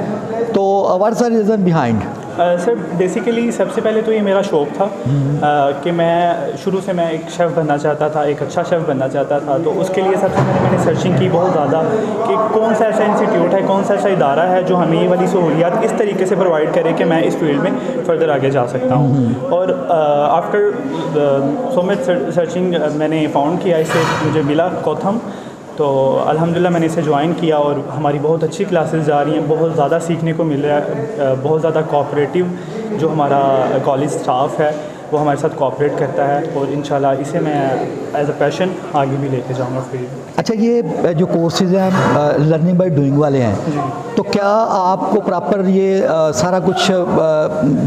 तो what's the reason behind? Sir basically सबसे पहले तो ये मेरा शौक़ था कि मैं शुरू से मैं एक शेफ़ बनना चाहता था, एक अच्छा शेफ़ बनना चाहता था। तो उसके लिए सबसे पहले मैंने सर्चिंग की बहुत ज़्यादा कि कौन सा ऐसा इंस्टीट्यूट है, कौन सा ऐसा इदारा है जो हमें ये वाली सहूलियात इस तरीके से प्रोवाइड करे कि मैं इस फील्ड में फ़र्दर आगे जा सकता हूँ। और आफ्टर सो मच सर्चिंग मैंने फाउंड किया, इससे मुझे मिला कोथम। तो अल्हम्दुलिल्लाह मैंने इसे ज्वाइन किया और हमारी बहुत अच्छी क्लासेस जा रही हैं, बहुत ज़्यादा सीखने को मिल रहा है। बहुत ज़्यादा कोऑपरेटिव जो हमारा कॉलेज स्टाफ है वो हमारे साथ कोऑपरेट करता है, और इंशाल्लाह इसे मैं एज अ पैशन आगे भी लेके जाऊंगा फिर। अच्छा, ये जो कोर्सेज हैं लर्निंग बाय डूइंग वाले हैं, तो क्या आपको प्रॉपर ये सारा कुछ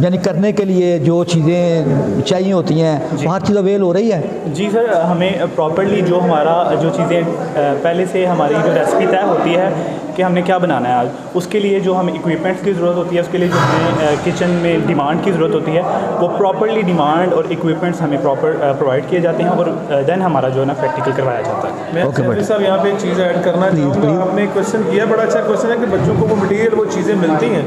यानी करने के लिए जो चीज़ें चाहिए होती हैं वो हर चीज़ अवेल हो रही है? जी सर, हमें प्रॉपरली जो हमारा जो चीज़ें पहले से हमारी जो रेसिपी तय होती है कि हमने क्या बनाना है आज, उसके लिए जो हमें इक्विपमेंट्स की ज़रूरत होती है, उसके लिए जो हमें किचन में डिमांड की ज़रूरत होती है, वो प्रॉपरली डिमांड और इक्विपमेंट्स हमें प्रॉपर प्रोवाइड किए जाते हैं, और देन हमारा जो है ना प्रैक्टिकल करवाया जाता है। मैं सैफी साहब यहाँ पे एक चीज़ ऐड करना चाहूँगा। आपने क्वेश्चन किया, बड़ा अच्छा क्वेश्चन है कि बच्चों को वो मटेरियल, वो चीज़ें मिलती हैं,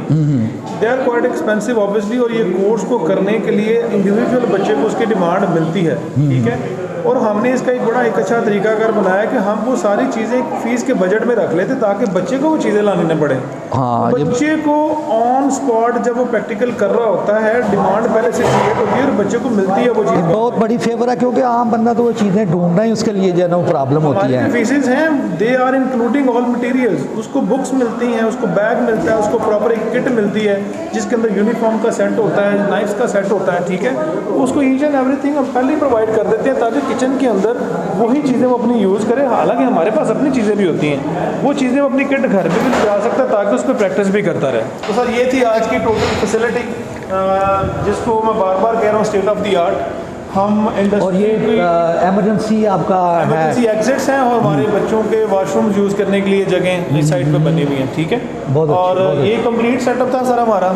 they are quite expensive obviously, और ये कोर्स को करने के लिए इंडिविजुअल बच्चे को उसकी डिमांड मिलती है, ठीक है। और हमने इसका एक बड़ा एक अच्छा तरीकाकार बनाया कि हम वो सारी चीज़ें फीस के बजट में रख लेते ताकि बच्चे को वो चीज़ें लानी न पड़े। हाँ, बच्चे को ऑन स्पॉट जब वो प्रैक्टिकल कर रहा होता है, डिमांड पहले से क्रिएट होती है और बच्चे को मिलती है वो चीज़। बहुत बड़ी फेवर है, क्योंकि आम बंदा तो वो चीज़ें ढूंढना ही उसके लिए जो है ना वो प्रॉब्लम होती है। फीसेज हैं, they are including all materials. उसको बुक्स मिलती हैं, उसको बैग मिलता है, उसको प्रॉपर एक किट मिलती है जिसके अंदर यूनिफॉर्म का सेट होता है, नाइफ्स का सेट होता है, ठीक है। उसको ईच एंड एवरीथिंग हम पहले ही प्रोवाइड कर देते हैं ताकि किचन के अंदर वही चीज़ें वो अपनी यूज़ करे। हालांकि हमारे पास अपनी चीज़ें भी होती हैं, वो चीज़ें वो अपनी किट घर पे भी जा सकता है ताकि उस पर प्रैक्टिस भी करता रहे। तो सर ये थी आज की टोटल फैसिलिटी, जिसको मैं बार बार कह रहा हूँ स्टेट ऑफ द आर्ट। हम और ये एमरजेंसी आपका एमरजेंसी एग्जिट्स हैं और हमारे बच्चों के वॉशरूम्स यूज़ करने के लिए जगह इस साइड पे बनी हुई हैं, ठीक है। और ये कंप्लीट सेटअप था सर हमारा।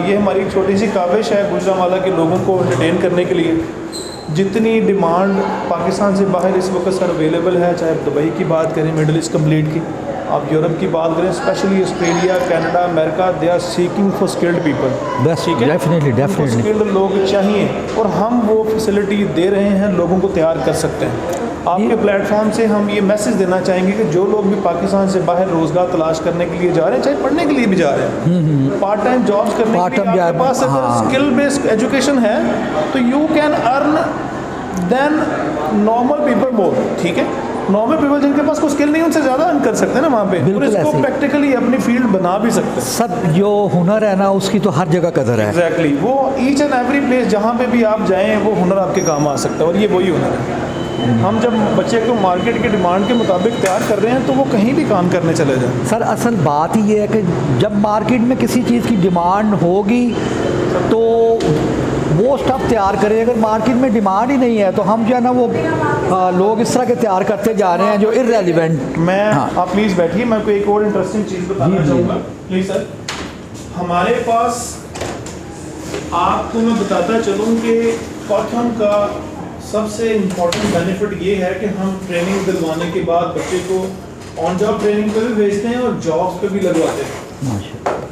ये हमारी छोटी सी काविश है गुजरांवाला के लोगों को एंटरटेन करने के लिए। जितनी डिमांड पाकिस्तान से बाहर इस वक्त सर अवेलेबल है, चाहे आप दुबई की बात करें, मिडल ईस्ट कंप्लीट की, आप यूरोप की बात करें, specially Australia, Canada, America, they are seeking for skilled people, ठीक है। डेफिनेटली स्किल्ड लोग चाहिए और हम वो फैसिलिटी दे रहे हैं, लोगों को तैयार कर सकते हैं। आपके प्लेटफॉर्म से हम ये मैसेज देना चाहेंगे कि जो लोग भी पाकिस्तान से बाहर रोज़गार तलाश करने के लिए जा रहे हैं, चाहे पढ़ने के लिए भी जा रहे हैं, पार्ट टाइम जॉब्स करने के लिए, आपके पास अगर स्किल बेस्ड एजुकेशन है तो you can earn then normal people more, ठीक है। नॉर्मल पीपल जिनके पास कोई स्किल नहीं उनसे ज़्यादा अर्न कर सकते हैं ना वहाँ पे, और इसको प्रैक्टिकली अपनी फील्ड बना भी सकते हैं। सब जो हुनर है ना उसकी तो हर जगह कदर है। एग्जैक्टली, वो ईच एंड एवरी प्लेस जहाँ पे भी आप जाएँ वो हुनर आपके काम आ सकता है, और ये वही हुनर है। हम जब बच्चे को मार्केट की डिमांड के मुताबिक तैयार कर रहे हैं तो वो कहीं भी काम करने चले जाए। सर असल बात ये है कि जब मार्केट में किसी चीज़ की डिमांड होगी तो वो स्टफ़ तैयार करें। अगर मार्केट में डिमांड ही नहीं है तो हम जो है ना वो लोग इस तरह के तैयार करते जा रहे हैं जो इररेलेवेंट। मैं हाँ। आप प्लीज़ बैठिए, मैं कोई एक और इंटरेस्टिंग चीज़ बताना जी, जी। चाहूँगा प्लीज़ सर। हमारे पास आपको मैं बताता चलूँ कि कॉथम का सबसे इम्पोर्टेंट बेनिफिट ये है कि हम ट्रेनिंग दिलवाने के बाद बच्चे को ऑन जॉब ट्रेनिंग पे भी भेजते हैं और जॉब्स पे भी लगवाते हैं।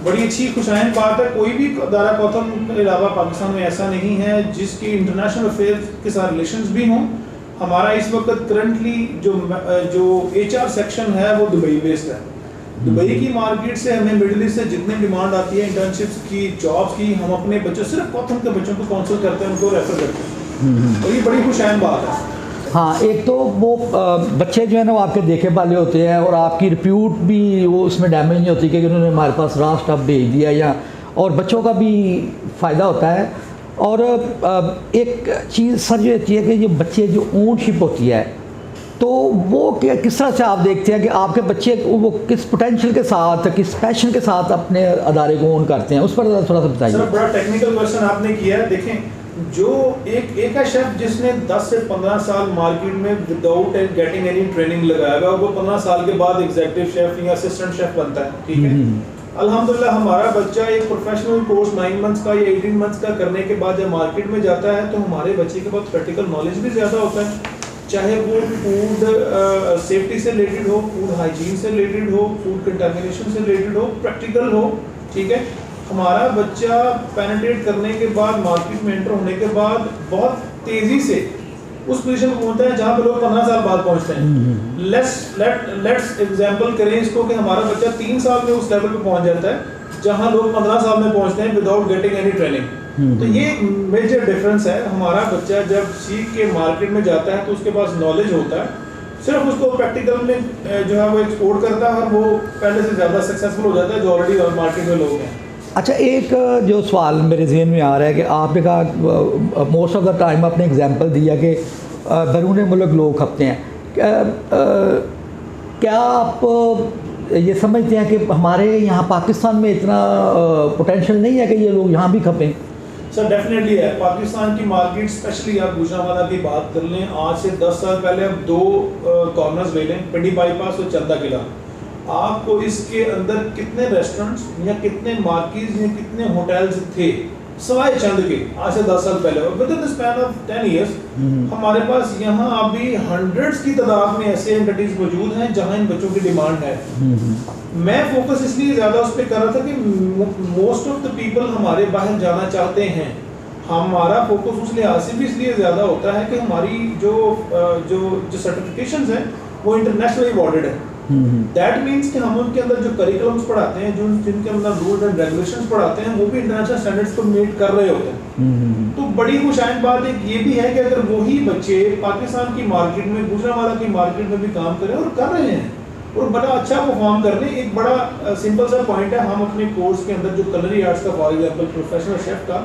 बड़ी अच्छी खुशाइन बात है। कोई भी दारा कॉथम के अलावा पाकिस्तान में ऐसा नहीं है जिसकी इंटरनेशनल अफेयर्स के साथ रिलेशंस भी हों। हमारा इस वक्त करंटली जो HR सेक्शन है वो दुबई बेस्ड है। दुबई की मार्केट से हमें मिडिल ईस्ट से जितनी डिमांड आती है इंटर्नशिप्स की, जॉब्स की, हम अपने बच्चों सिर्फ कॉथम के बच्चों को काउंसिल करते हैं, उनको रेफर करते हैं। और ये बड़ी खुशाइन बात है। हाँ, एक तो वो बच्चे जो है ना वो आपके देखे वाले होते हैं और आपकी रिप्यूट भी वो उसमें डैमेज नहीं होती कि उन्होंने हमारे पास रॉ स्टफ भेज दिया या, और बच्चों का भी फ़ायदा होता है। और एक चीज़ सर जो होती है कि ये बच्चे जो ओनशिप होती है तो वो क्या किस तरह से आप देखते हैं कि आपके बच्चे वो किस पोटेंशियल के साथ, किस पैशन के साथ अपने अदारे को ओन करते हैं, उस पर थोड़ा सा बताइए। सर बड़ा टेक्निकल क्वेश्चन आपने किया है। देखें, जो एक है शेफ जिसने 10 से 15 साल मार्केट में विदाउट गेटिंग एनी ट्रेनिंग लगाया हुआ, वो 15 साल के बाद एग्जीक्यूटिव शेफ या असिस्टेंट शेफ बनता है, ठीक है। अल्हम्दुलिल्लाह हमारा बच्चा एक प्रोफेशनल कोर्स 9 मंथ्स का या 18 मंथ्स का करने के बाद जब मार्केट में जाता है तो हमारे बच्चे के पास प्रैक्टिकल नॉलेज भी ज़्यादा होता है, चाहे वो फूड सेफ्टी से रिलेटेड हो, फूड हाइजीन से रिलेटेड हो, फूड कंटामिनेशन से रिलेटेड हो, प्रैक्टिकल हो, ठीक है। हमारा बच्चा पेनिट्रेट करने के बाद मार्केट में एंटर होने के बाद बहुत तेज़ी से उस पोजीशन पर पहुंचता है जहाँ पे लोग 15 साल बाद पहुंचते हैं। लेट्स एग्जांपल करें इसको कि हमारा बच्चा 3 साल में उस लेवल पे पहुंच जाता है जहाँ लोग 15 साल में पहुंचते हैं विदाउट गेटिंग एनी ट्रेनिंग। तो ये मेजर डिफरेंस है। हमारा बच्चा जब सीख के मार्केट में जाता है तो उसके पास नॉलेज होता है, सिर्फ उसको प्रैक्टिकल में जो है वो एक्सपोर्ट करता है और वो पहले से ज़्यादा सक्सेसफुल हो जाता है जो ऑलरेडी मार्केट में लोग हैं। अच्छा, एक जो सवाल मेरे जहन में आ रहा है कि आपने कहा मोस्ट ऑफ द टाइम आपने एग्जांपल दिया कि बैरून मुल्क लोग खपते हैं, क्या आप ये समझते हैं कि हमारे यहाँ पाकिस्तान में इतना पोटेंशियल नहीं है कि ये लोग यहाँ भी खपें? सर डेफिनेटली है। पाकिस्तान की मार्केट स्पेशली आप गुजरांवाला की बात कर लें, आज से 10 साल पहले आप 2 कॉर्नर्स ले लें, पिंडी बाईपास और चंदा किला, आपको इसके अंदर कितने रेस्टोरेंट्स या कितने मार्केट्स या कितने होटल्स थे सवाए चंद के आज से 10 साल पहले। With in the span of 10 years हमारे पास यहाँ अभी हंड्रेड्स की तादाद में ऐसे एंटिटीज मौजूद हैं जहाँ इन बच्चों की डिमांड है। मैं फोकस इसलिए ज़्यादा उस पर कर रहा था कि मोस्ट ऑफ द पीपल हमारे बाहर जाना चाहते हैं। हमारा फोकस उस लिहाज से भी इसलिए ज़्यादा होता है कि हमारी जो सर्टिफिकेशंस हैं वो इंटरनेशनली अवॉर्डेड है। दैट मीन्स कि हम उनके अंदर जो करिकुलम्स पढ़ाते हैं, जो जिनके अंदर रूल्स एंड रेगुलेशंस पढ़ाते हैं, वो भी इंटरनेशनल स्टैंडर्ड्स को मीट कर रहे होते हैं। तो बड़ी खुशाइन बात एक ये भी है कि अगर वही बच्चे पाकिस्तान की मार्केट में, गुजरांवाला की मार्केट में भी काम करें और कर रहे हैं और बड़ा अच्छा परफॉर्म कर रहे हैं। एक बड़ा सिंपल सा पॉइंट है, हम अपने कोर्स के अंदर जो कुलिनरी आर्ट्स का फॉर एग्जाम्पल प्रोफेशनल शेफ का,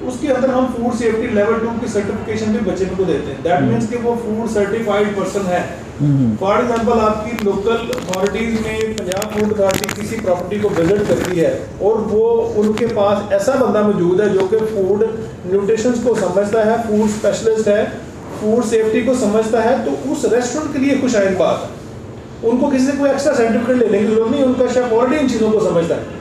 उसके अंदर हम फूड सेफ्टी लेवल 2 की सर्टिफिकेशन भी बच्चे को देते हैं। दैट मीन्स कि वो फूड सर्टिफाइड पर्सन है। फॉर एग्जांपल आपकी लोकल अथॉरिटीज़ में पंजाब फूड अथॉरिटी किसी प्रॉपर्टी को विजिट करती है और वो उनके पास ऐसा बंदा मौजूद है जो कि फूड न्यूट्रिशंस को समझता है, फूड स्पेशलिस्ट है, फूड सेफ्टी को समझता है, तो उस रेस्टोरेंट के लिए खुशाइन बात है। उनको किसी से कोई एक्स्ट्रा सर्टिफिकेट लेने की जरूरत नहीं, उनका शेफ ऑलरेडी इन चीज़ों को समझता है।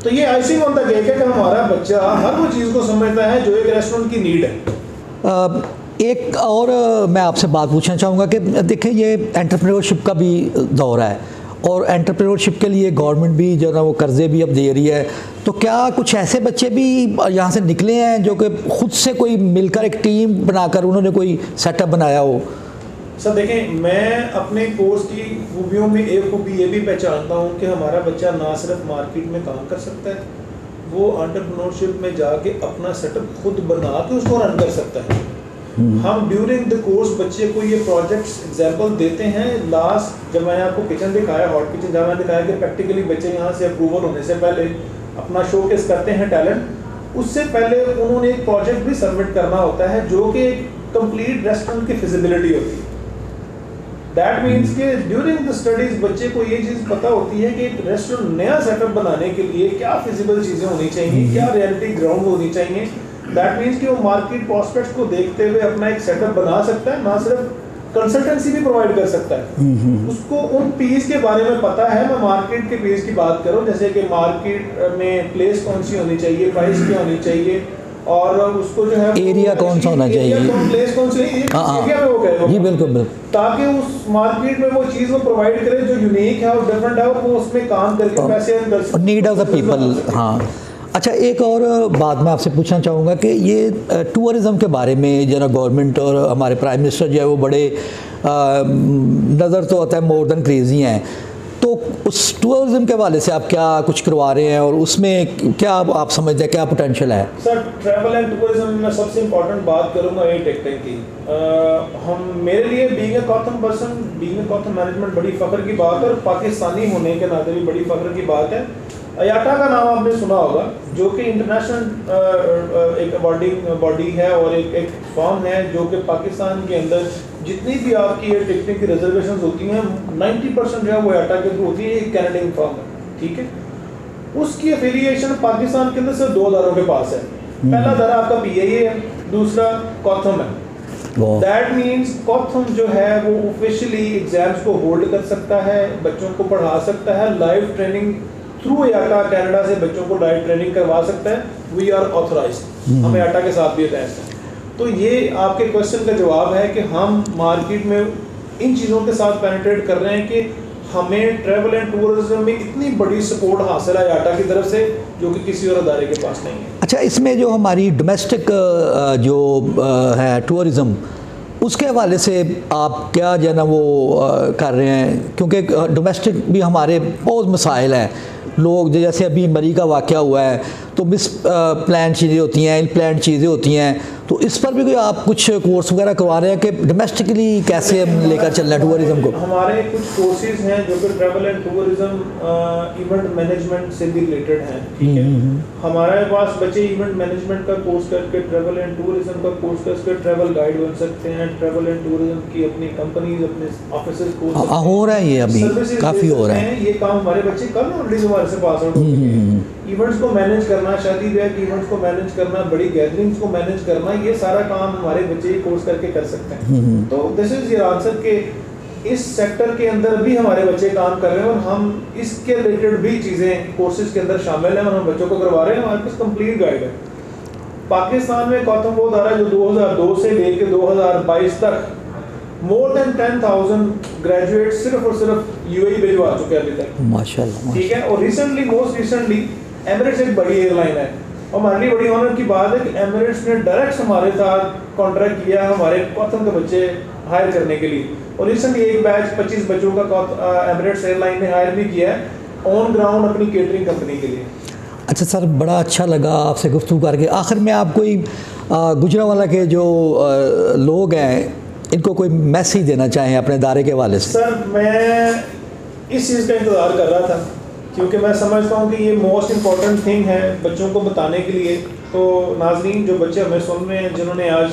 तो ये आइसिंग ऑन द केक है कि हमारा बच्चा हर वो चीज़ को समझता है जो एक रेस्टोरेंट की नीड है। एक और मैं आपसे बात पूछना चाहूँगा कि देखिए ये एंटरप्रेन्योरशिप का भी दौर है और एंटरप्रेन्योरशिप के लिए गवर्नमेंट भी जो ना वो कर्ज़े भी अब दे रही है, तो क्या कुछ ऐसे बच्चे भी यहाँ से निकले हैं जो कि खुद से कोई मिलकर एक टीम बनाकर उन्होंने कोई सेटअप बनाया हो? सर देखें, मैं अपने कोर्स की खूबियों में एक खूबी ये भी पहचानता हूँ कि हमारा बच्चा ना सिर्फ मार्केट में काम कर सकता है, वो एंटरप्रेन्योरशिप में जाके अपना सेटअप खुद बना के उसको रन कर सकता है। हम ड्यूरिंग द कोर्स बच्चे को ये प्रोजेक्ट्स एग्जांपल देते हैं। लास्ट जब मैंने आपको किचन दिखाया, हॉट किचन, जहाँ मैंने दिखाया कि प्रैक्टिकली बच्चे यहाँ से अप्रूवल होने से पहले अपना शोकेस करते हैं टैलेंट, उससे पहले उन्होंने एक प्रोजेक्ट भी सबमिट करना होता है जो कि कंप्लीट रेस्टोरेंट की फिजिबिलिटी होती है। दैट मीन्स कि ड्यूरिंग द स्टडीज बच्चे को ये चीज़ पता होती है कि एक रेस्टोरेंट नया सेटअप बनाने के लिए क्या फिजिबल चीज़ें होनी चाहिए, क्या रियलिटी ग्राउंड होनी चाहिए, दैट मीन्स कि वो मार्केट प्रॉस्पेक्ट्स को देखते हुए अपना एक सेटअप बना सकता है, ना सिर्फ कंसल्टेंसी भी प्रोवाइड कर सकता है। उसको उन पीस के बारे में पता है। मैं मार्केट के पीस की बात करूं, जैसे कि मार्केट में प्लेस कौन सी होनी चाहिए, प्राइस क्या होनी चाहिए, और उसको जो है एरिया कौन सा होना चाहिए, प्लेस कौन सी एरिया में वो कहेगा जी बिल्कुल बिल्कुल, ताकि उस मार्केट में वो चीज़ वो प्रोवाइड करे जो यूनिक है और डिफरेंट है, और वो उसमें काम करके पैसे अर्न कर सके, नीड ऑफ द पीपल। हाँ, अच्छा एक और बात मैं आपसे पूछना चाहूँगा कि ये टूरिज़म के बारे में जरा गवर्नमेंट और हमारे प्राइम मिनिस्टर जो है वो बड़े नज़र तो आता है मोर देन क्रेज़ी हैं, तो उस टूरिज़म के हवाले से आप क्या कुछ करवा रहे हैं और उसमें क्या आप समझते हैं क्या पोटेंशियल है? सर ट्रैवल एंड टूरिज्म में मैं सबसे इम्पोर्टेंट बात करूंगा एयर टिकटिंग की। हम मेरे लिए बीइंग अ कॉथम पर्सन, बीइंग अ कॉथम मैनेजमेंट बड़ी फ़ख्र की बात है, और पाकिस्तानी होने के नाते भी बड़ी फ़ख्र की बात है। IATA का नाम आपने सुना होगा, जो कि इंटरनेशनल एक बॉडी है और एक फॉर्म है जो कि पाकिस्तान के अंदर जितनी भी आपकी एयर टिकटिंग की रिजर्वेशन होती हैं 90% जो है वो IATA के थ्रू होती है। एक कैनेडियन फॉर्म है, ठीक है। उसकी एफिलिएशन पाकिस्तान के अंदर सिर्फ 2 अदारों के पास है। पहला अदारा आपका PIA है, दूसरा कॉथम है। दैट मीन्स कॉथम जो है वो ऑफिशियली एग्जाम्स को होल्ड कर सकता है, बच्चों को पढ़ा सकता है, live training through IATA Canada से बच्चों को लाइव ट्रेनिंग करवा सकता है। वी आर ऑथराइज्ड, हम IATA के साथ भी अटैच हैं। तो ये आपके क्वेश्चन का जवाब है कि हम मार्केट में इन चीज़ों के साथ पेनिट्रेट कर रहे हैं कि हमें ट्रैवल एंड टूरिज्म में इतनी बड़ी सपोर्ट हासिल है IATA की तरफ से जो कि किसी और अदारे के पास नहीं है। अच्छा, इसमें जो हमारी डोमेस्टिक जो है टूरिज़म, उसके हवाले से आप क्या जो है ना वो कर रहे हैं, क्योंकि डोमेस्टिक भी हमारे बहुत मसाइल हैं। लोग जैसे अभी मरी का वाक़या हुआ है तो मिस प्लान चीज़ें होती हैं, इनप्लान चीज़ें होती हैं, तो इस पर भी कोई आप कुछ कोर्स वगैरह करवा रहे हैं कि डोमेस्टिकली कैसे हम लेकर चलना है टूरिज़म को? हमारे कुछ कोर्सेज हैं जो कि travel and tourism event management से भी रिलेटेड हैं, ठीक है। हमारे पास बच्चे इवेंट मैनेजमेंट का कोर्स करके ट्रैवल एंड टूरिज्म का कोर्स करके ट्रैवल गाइड बन सकते हैं, ट्रैवल एंड टूरिज्म की अपनी कंपनीज अपने ऑफिस को हो रहा है, ये अभी काफ़ी हो रहा है। ये काम हमारे बच्चे कल ऑलरेडी हमारे से पास आउट हो गए हैं। इवेंट्स को मैनेज करना, शादी ब्याह की इवेंट्स को मैनेज करना, बड़ी गैदरिंग्स को मैनेज करना, ये सारा काम हमारे बच्चे कोर्स करके कर सकते हैं। तो दिस इज योर आंसर के इस सेक्टर के अंदर भी हमारे बच्चे काम कर रहे हैं और हम इसके रिलेटेड भी चीज़ें कोर्सेज के अंदर शामिल हैं और हम बच्चों को करवा रहे हैं। हमारे पास कंप्लीट गाइड है। पाकिस्तान में कॉथम वो अदारा जो 2002 से लेकर 2022 तक मोर देन 10,000 ग्रेजुएट सिर्फ और सिर्फ UAE भिजवा चुके हैं अभी तक, माशाल्लाह, ठीक है। और रिसेंटली, मोस्ट रिसेंटली एमिरेट्स एक बड़ी एयरलाइन है और हमारे लिए बड़ी ऑनर की बात है कि एमिरेट्स ने डायरेक्ट हमारे साथ कॉन्ट्रैक्ट किया हमारे कॉथम के बच्चे हायर करने के लिए, और रिसेंटली एक बैच 25 बच्चों का एमिरेट्स एयरलाइन ने हायर भी किया है ऑन ग्राउंड अपनी केटरिंग कंपनी के लिए। अच्छा सर, बड़ा अच्छा लगा आपसे गुफ्तगू करके। आखिर में आप कोई गुजरांवाला के जो लोग हैं इनको कोई मैसेज देना चाहें अपने दायरे के हवाले से? सर मैं इस चीज़ का इंतज़ार कर रहा था क्योंकि मैं समझता हूँ कि ये मोस्ट इम्पॉर्टेंट थिंग है बच्चों को बताने के लिए। तो नाज़रीन, जो बच्चे हमें सुन रहे हैं, जिन्होंने आज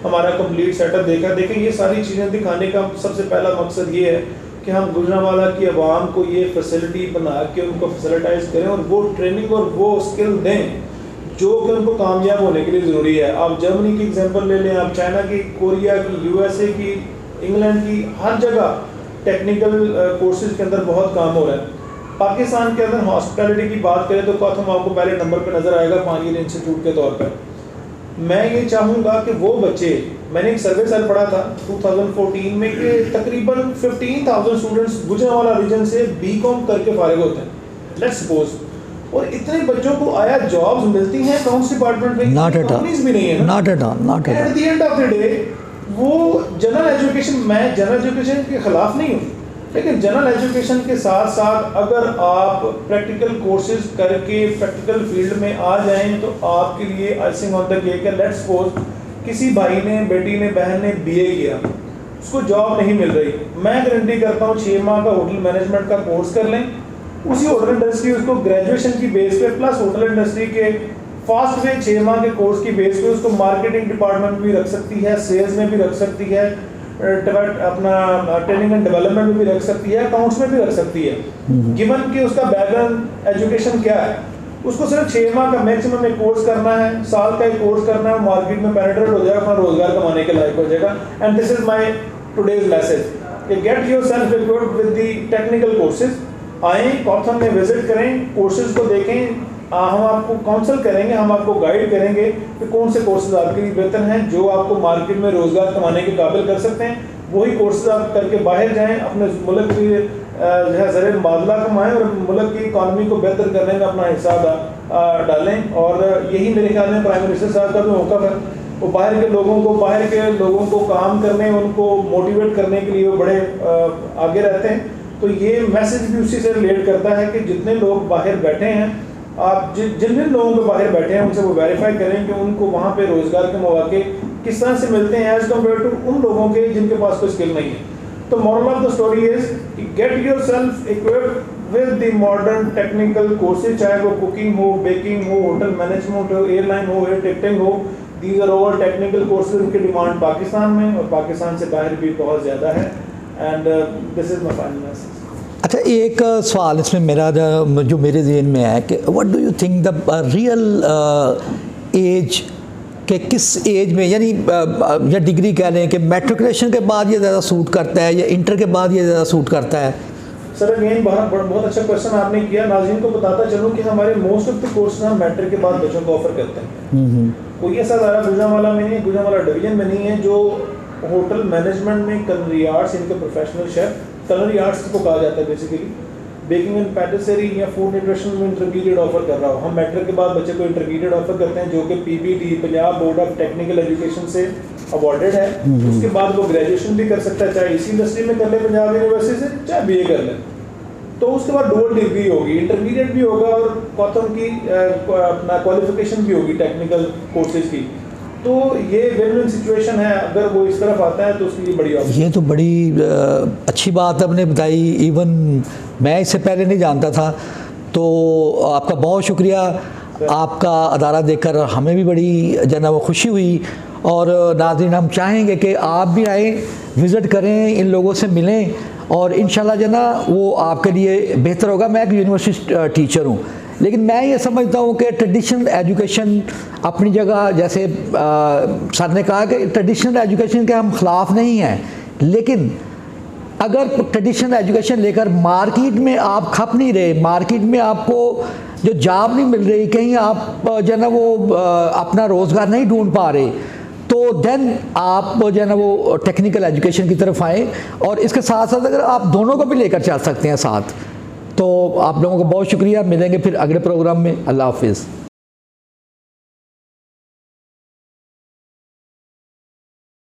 हमारा कंप्लीट सेटअप देखा, देखें ये सारी चीज़ें दिखाने का सबसे पहला मकसद ये है कि हम गुजरांवाला की आवाम को ये फैसिलिटी बना के उनको फैसिलिटाइज करें और वो ट्रेनिंग और वो स्किल दें जो कि उनको कामयाब होने के लिए ज़रूरी है। आप जर्मनी की एग्जांपल ले लें, आप चाइना की, कोरिया की, USA की, इंग्लैंड की, हर जगह टेक्निकल कोर्सेज के अंदर बहुत काम हो रहा है। पाकिस्तान के अंदर हॉस्पिटैलिटी की बात करें तो कॉथम आपको पहले नंबर पे नज़र आएगा पानीर इंस्टीट्यूट के तौर पर। मैं ये चाहूँगा कि वो बच्चे, मैंने एक सर्वे सेल पढ़ा था 2014 में कि तकरीबन 15,000 स्टूडेंट्स गुजरांवाला रीजन से BCom करके फारिग होते हैं, लेट्स सपोज, और इतने बच्चों को आया जॉब्स मिलती हैं अकाउंट्स डिपार्टमेंट में, कंपनीज भी नहीं है, not at all. At the end of the day वो जनरल एजुकेशन, मैं जनरल एजुकेशन के खिलाफ नहीं हूँ, लेकिन जनरल एजुकेशन के साथ साथ अगर आप प्रैक्टिकल कोर्सेज करके प्रैक्टिकल फील्ड में आ जाएं तो आपके लिए आइसिंग ऑन द केक है। लेट्स सपोज किसी भाई ने, बेटी ने, बहन ने BA किया, उसको जॉब नहीं मिल रही, मैं गारंटी करता हूँ 6 माह का होटल मैनेजमेंट का कोर्स कर लें, उसी होटल इंडस्ट्री उसको ग्रेजुएशन की बेस पे प्लस होटल इंडस्ट्री के फास्ट वे 6 माह के कोर्स की बेस पे उसको मार्केटिंग डिपार्टमेंट भी रख सकती है, सेल्स में भी रख सकती है, अपना ट्रेनिंग एंड डेवलपमेंट में भी रख सकती है, अकाउंट्स में भी रख सकती है, गिवन कि उसका बैकग्राउंड एजुकेशन क्या है। उसको सिर्फ 6 माह का मैक्सिमम एक कोर्स करना है, साल का एक कोर्स करना है, मार्केट में पेनिट्रेट हो जाएगा, अपना रोजगार कमाने के लायक हो जाएगा। And this is my today's message, gate yourself equipped with the technical courses. आएँ कॉथम में विजिट करें, कोर्सेज को देखें, हम आपको काउंसल करेंगे, हम आपको गाइड करेंगे कि कौन से कोर्सेज आपके लिए बेहतर हैं, जो आपको मार्केट में रोजगार कमाने के काबिल कर सकते हैं। वही कोर्सेज आप करके बाहर जाएं, अपने मुल्क की जो है ज़र मादला कमाएं और मुल्क की इकानमी को बेहतर करने में अपना हिस्सा डालें। और यही मेरे ख्याल में प्राइम मिनिस्टर साहब का भी मौका है, वो बाहर के लोगों को काम करने, उनको मोटिवेट करने के लिए वो बड़े आगे रहते हैं। तो ये मैसेज भी उसी से रिलेट करता है कि जितने लोग बाहर बैठे हैं, आप जिन लोगों को बाहर बैठे हैं उनसे वो वेरीफाई करें कि उनको वहाँ पे रोज़गार के मौके किस तरह से मिलते हैं एज़ कम्पेयर टू उन लोगों के जिनके पास कोई स्किल नहीं है। तो moral of the story is get yourself equipped with the modern technical courses, चाहे वो कुकिंग हो, बेकिंग हो, होटल मैनेजमेंट हो, एयरलाइन हो, एयर टिकटिंग हो। These are all technical courses, उनकी डिमांड पाकिस्तान में और पाकिस्तान से बाहर भी बहुत ज़्यादा है। And this is my final message. अच्छा, एक सवाल इसमें मेरा जो मेरे ज़हन में है कि what do you think the real age के किस एज में, यानी या डिग्री कह लें कि मैट्रिकुलेशन के बाद ये ज़्यादा सूट करता है या इंटर के बाद ये ज़्यादा सूट करता है? सर अगेन बहुत अच्छा क्वेश्चन आपने किया। नाज़रीन को बताता चलूँ कि हमारे मोस्ट ऑफ द कोर्सेज हम मैट्रिक के बाद बच्चों को ऑफर करते हैं। कोई ऐसा ज़्यादा गुजरांवाला में नहीं है, गुजरांवाला डिवीजन में नहीं है जो होटल मैनेजमेंट में culinary आर्ट्स, इनके प्रोफेशनल शेफ, culinary आर्ट्स को कहा जाता है बेसिकली, बेकिंग एंड पैटिसरी या फूड न्यूट्रिशन में इंटरमीडिएट ऑफर कर रहा हो। हम मैट्रिक के बाद बच्चे को इंटरमीडिएट ऑफर करते हैं जो कि PBT Punjab board of technical education से अवॉर्डेड है। उसके बाद वो ग्रेजुएशन भी कर सकता है, चाहे इसी इंडस्ट्री में कर ले पंजाब यूनिवर्सिटी से, चाहे BA कर ले। तो उसके बाद डबल डिग्री होगी, इंटरमीडिएट भी होगा और कॉथम की अपना क्वालिफिकेशन भी होगी टेक्निकल कोर्सेज की। तो ये विन-विन सिचुएशन है, अगर वो इस तरफ आता है तो उसके लिए बड़ी ये तो बड़ी अच्छी बात आपने बताई, इवन मैं इससे पहले नहीं जानता था। तो आपका बहुत शुक्रिया, आपका अदारा देखकर हमें भी बड़ी जना वो खुशी हुई। और नाज़रीन, हम चाहेंगे कि आप भी आएँ, विज़िट करें, इन लोगों से मिलें और इंशाल्लाह जना वो आपके लिए बेहतर होगा। मैं एक यूनिवर्सिटी टीचर हूँ, लेकिन मैं ये समझता हूँ कि ट्रेडिशनल एजुकेशन अपनी जगह, जैसे सर ने कहा कि ट्रेडिशनल एजुकेशन के हम ख़िलाफ़ नहीं हैं, लेकिन अगर ट्रेडिशनल एजुकेशन लेकर मार्केट में आप खप नहीं रहे, मार्केट में आपको जो जॉब नहीं मिल रही, कहीं आप जो है वो अपना रोज़गार नहीं ढूंढ पा रहे, तो देन आप जो है ना वो टेक्निकल एजुकेशन की तरफ आएँ। और इसके साथ साथ अगर आप दोनों को भी लेकर चल सकते हैं साथ, तो आप लोगों को बहुत शुक्रिया। मिलेंगे फिर अगले प्रोग्राम में। अल्लाह हाफिज़।